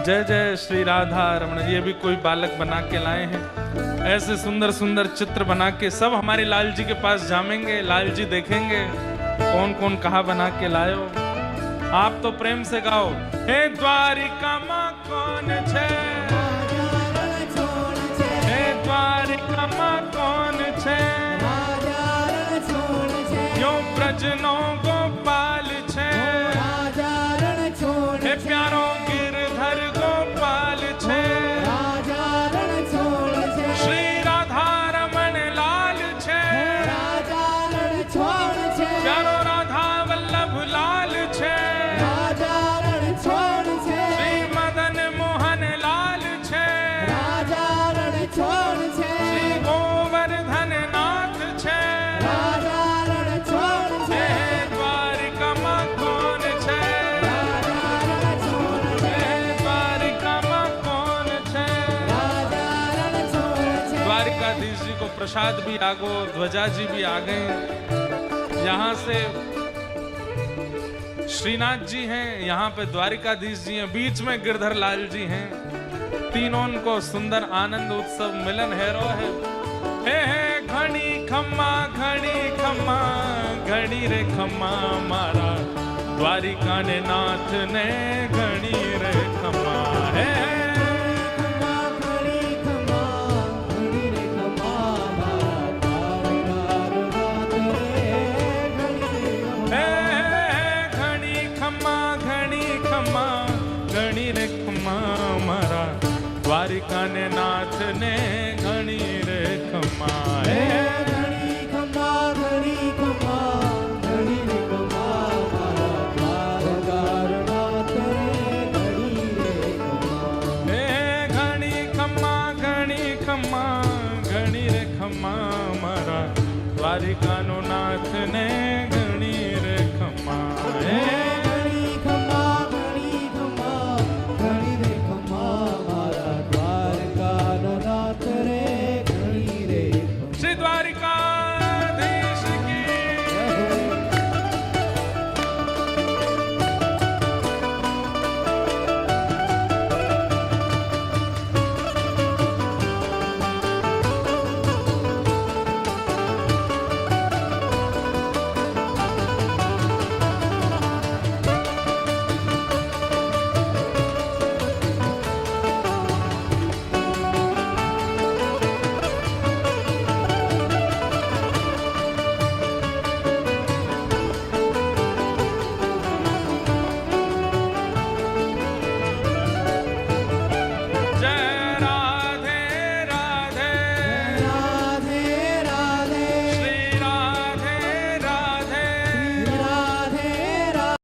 जय जय श्री राधा रमन जी। ये भी कोई बालक बना के लाए हैं, ऐसे सुंदर सुंदर चित्र बना के सब हमारे लाल जी के पास जामेंगे, लाल जी देखेंगे कौन कौन कहा बना के लायो। आप तो प्रेम से गाओ, हे द्वारिका माँ कौन छे, हे द्वारिका माँ कौन छे, यो ब्रजनो गोपाल छे, हे प्यारो गिरधर गोपाल छे, श्री राधा रमन लाल छे, प्यारो राधा वल्लभ लाल छे, श्री मदन मोहन लाल छे, श्री गोवर्धन नाथ छे, हे द्वारिका माँ कौन छे, हे द्वारिका माँ कौन छे। द्वारिकाधीश जी को प्रसाद भी आ गो, ध्वजा जी भी आ गए। यहाँ से श्रीनाथ जी हैं, यहाँ पे द्वारिकाधीश जी हैं, बीच में गिरधर लाल जी हैं। तीनों को सुंदर आनंद उत्सव मिलन हैरो है। हे घड़ी खम्मा घड़ी रे खम्मा मारा, द्वारिका ने नाथ ने घड़ी रे खम्मा। हे घड़ी रे खम्मा मारा, द्वारिका ने नाथ ने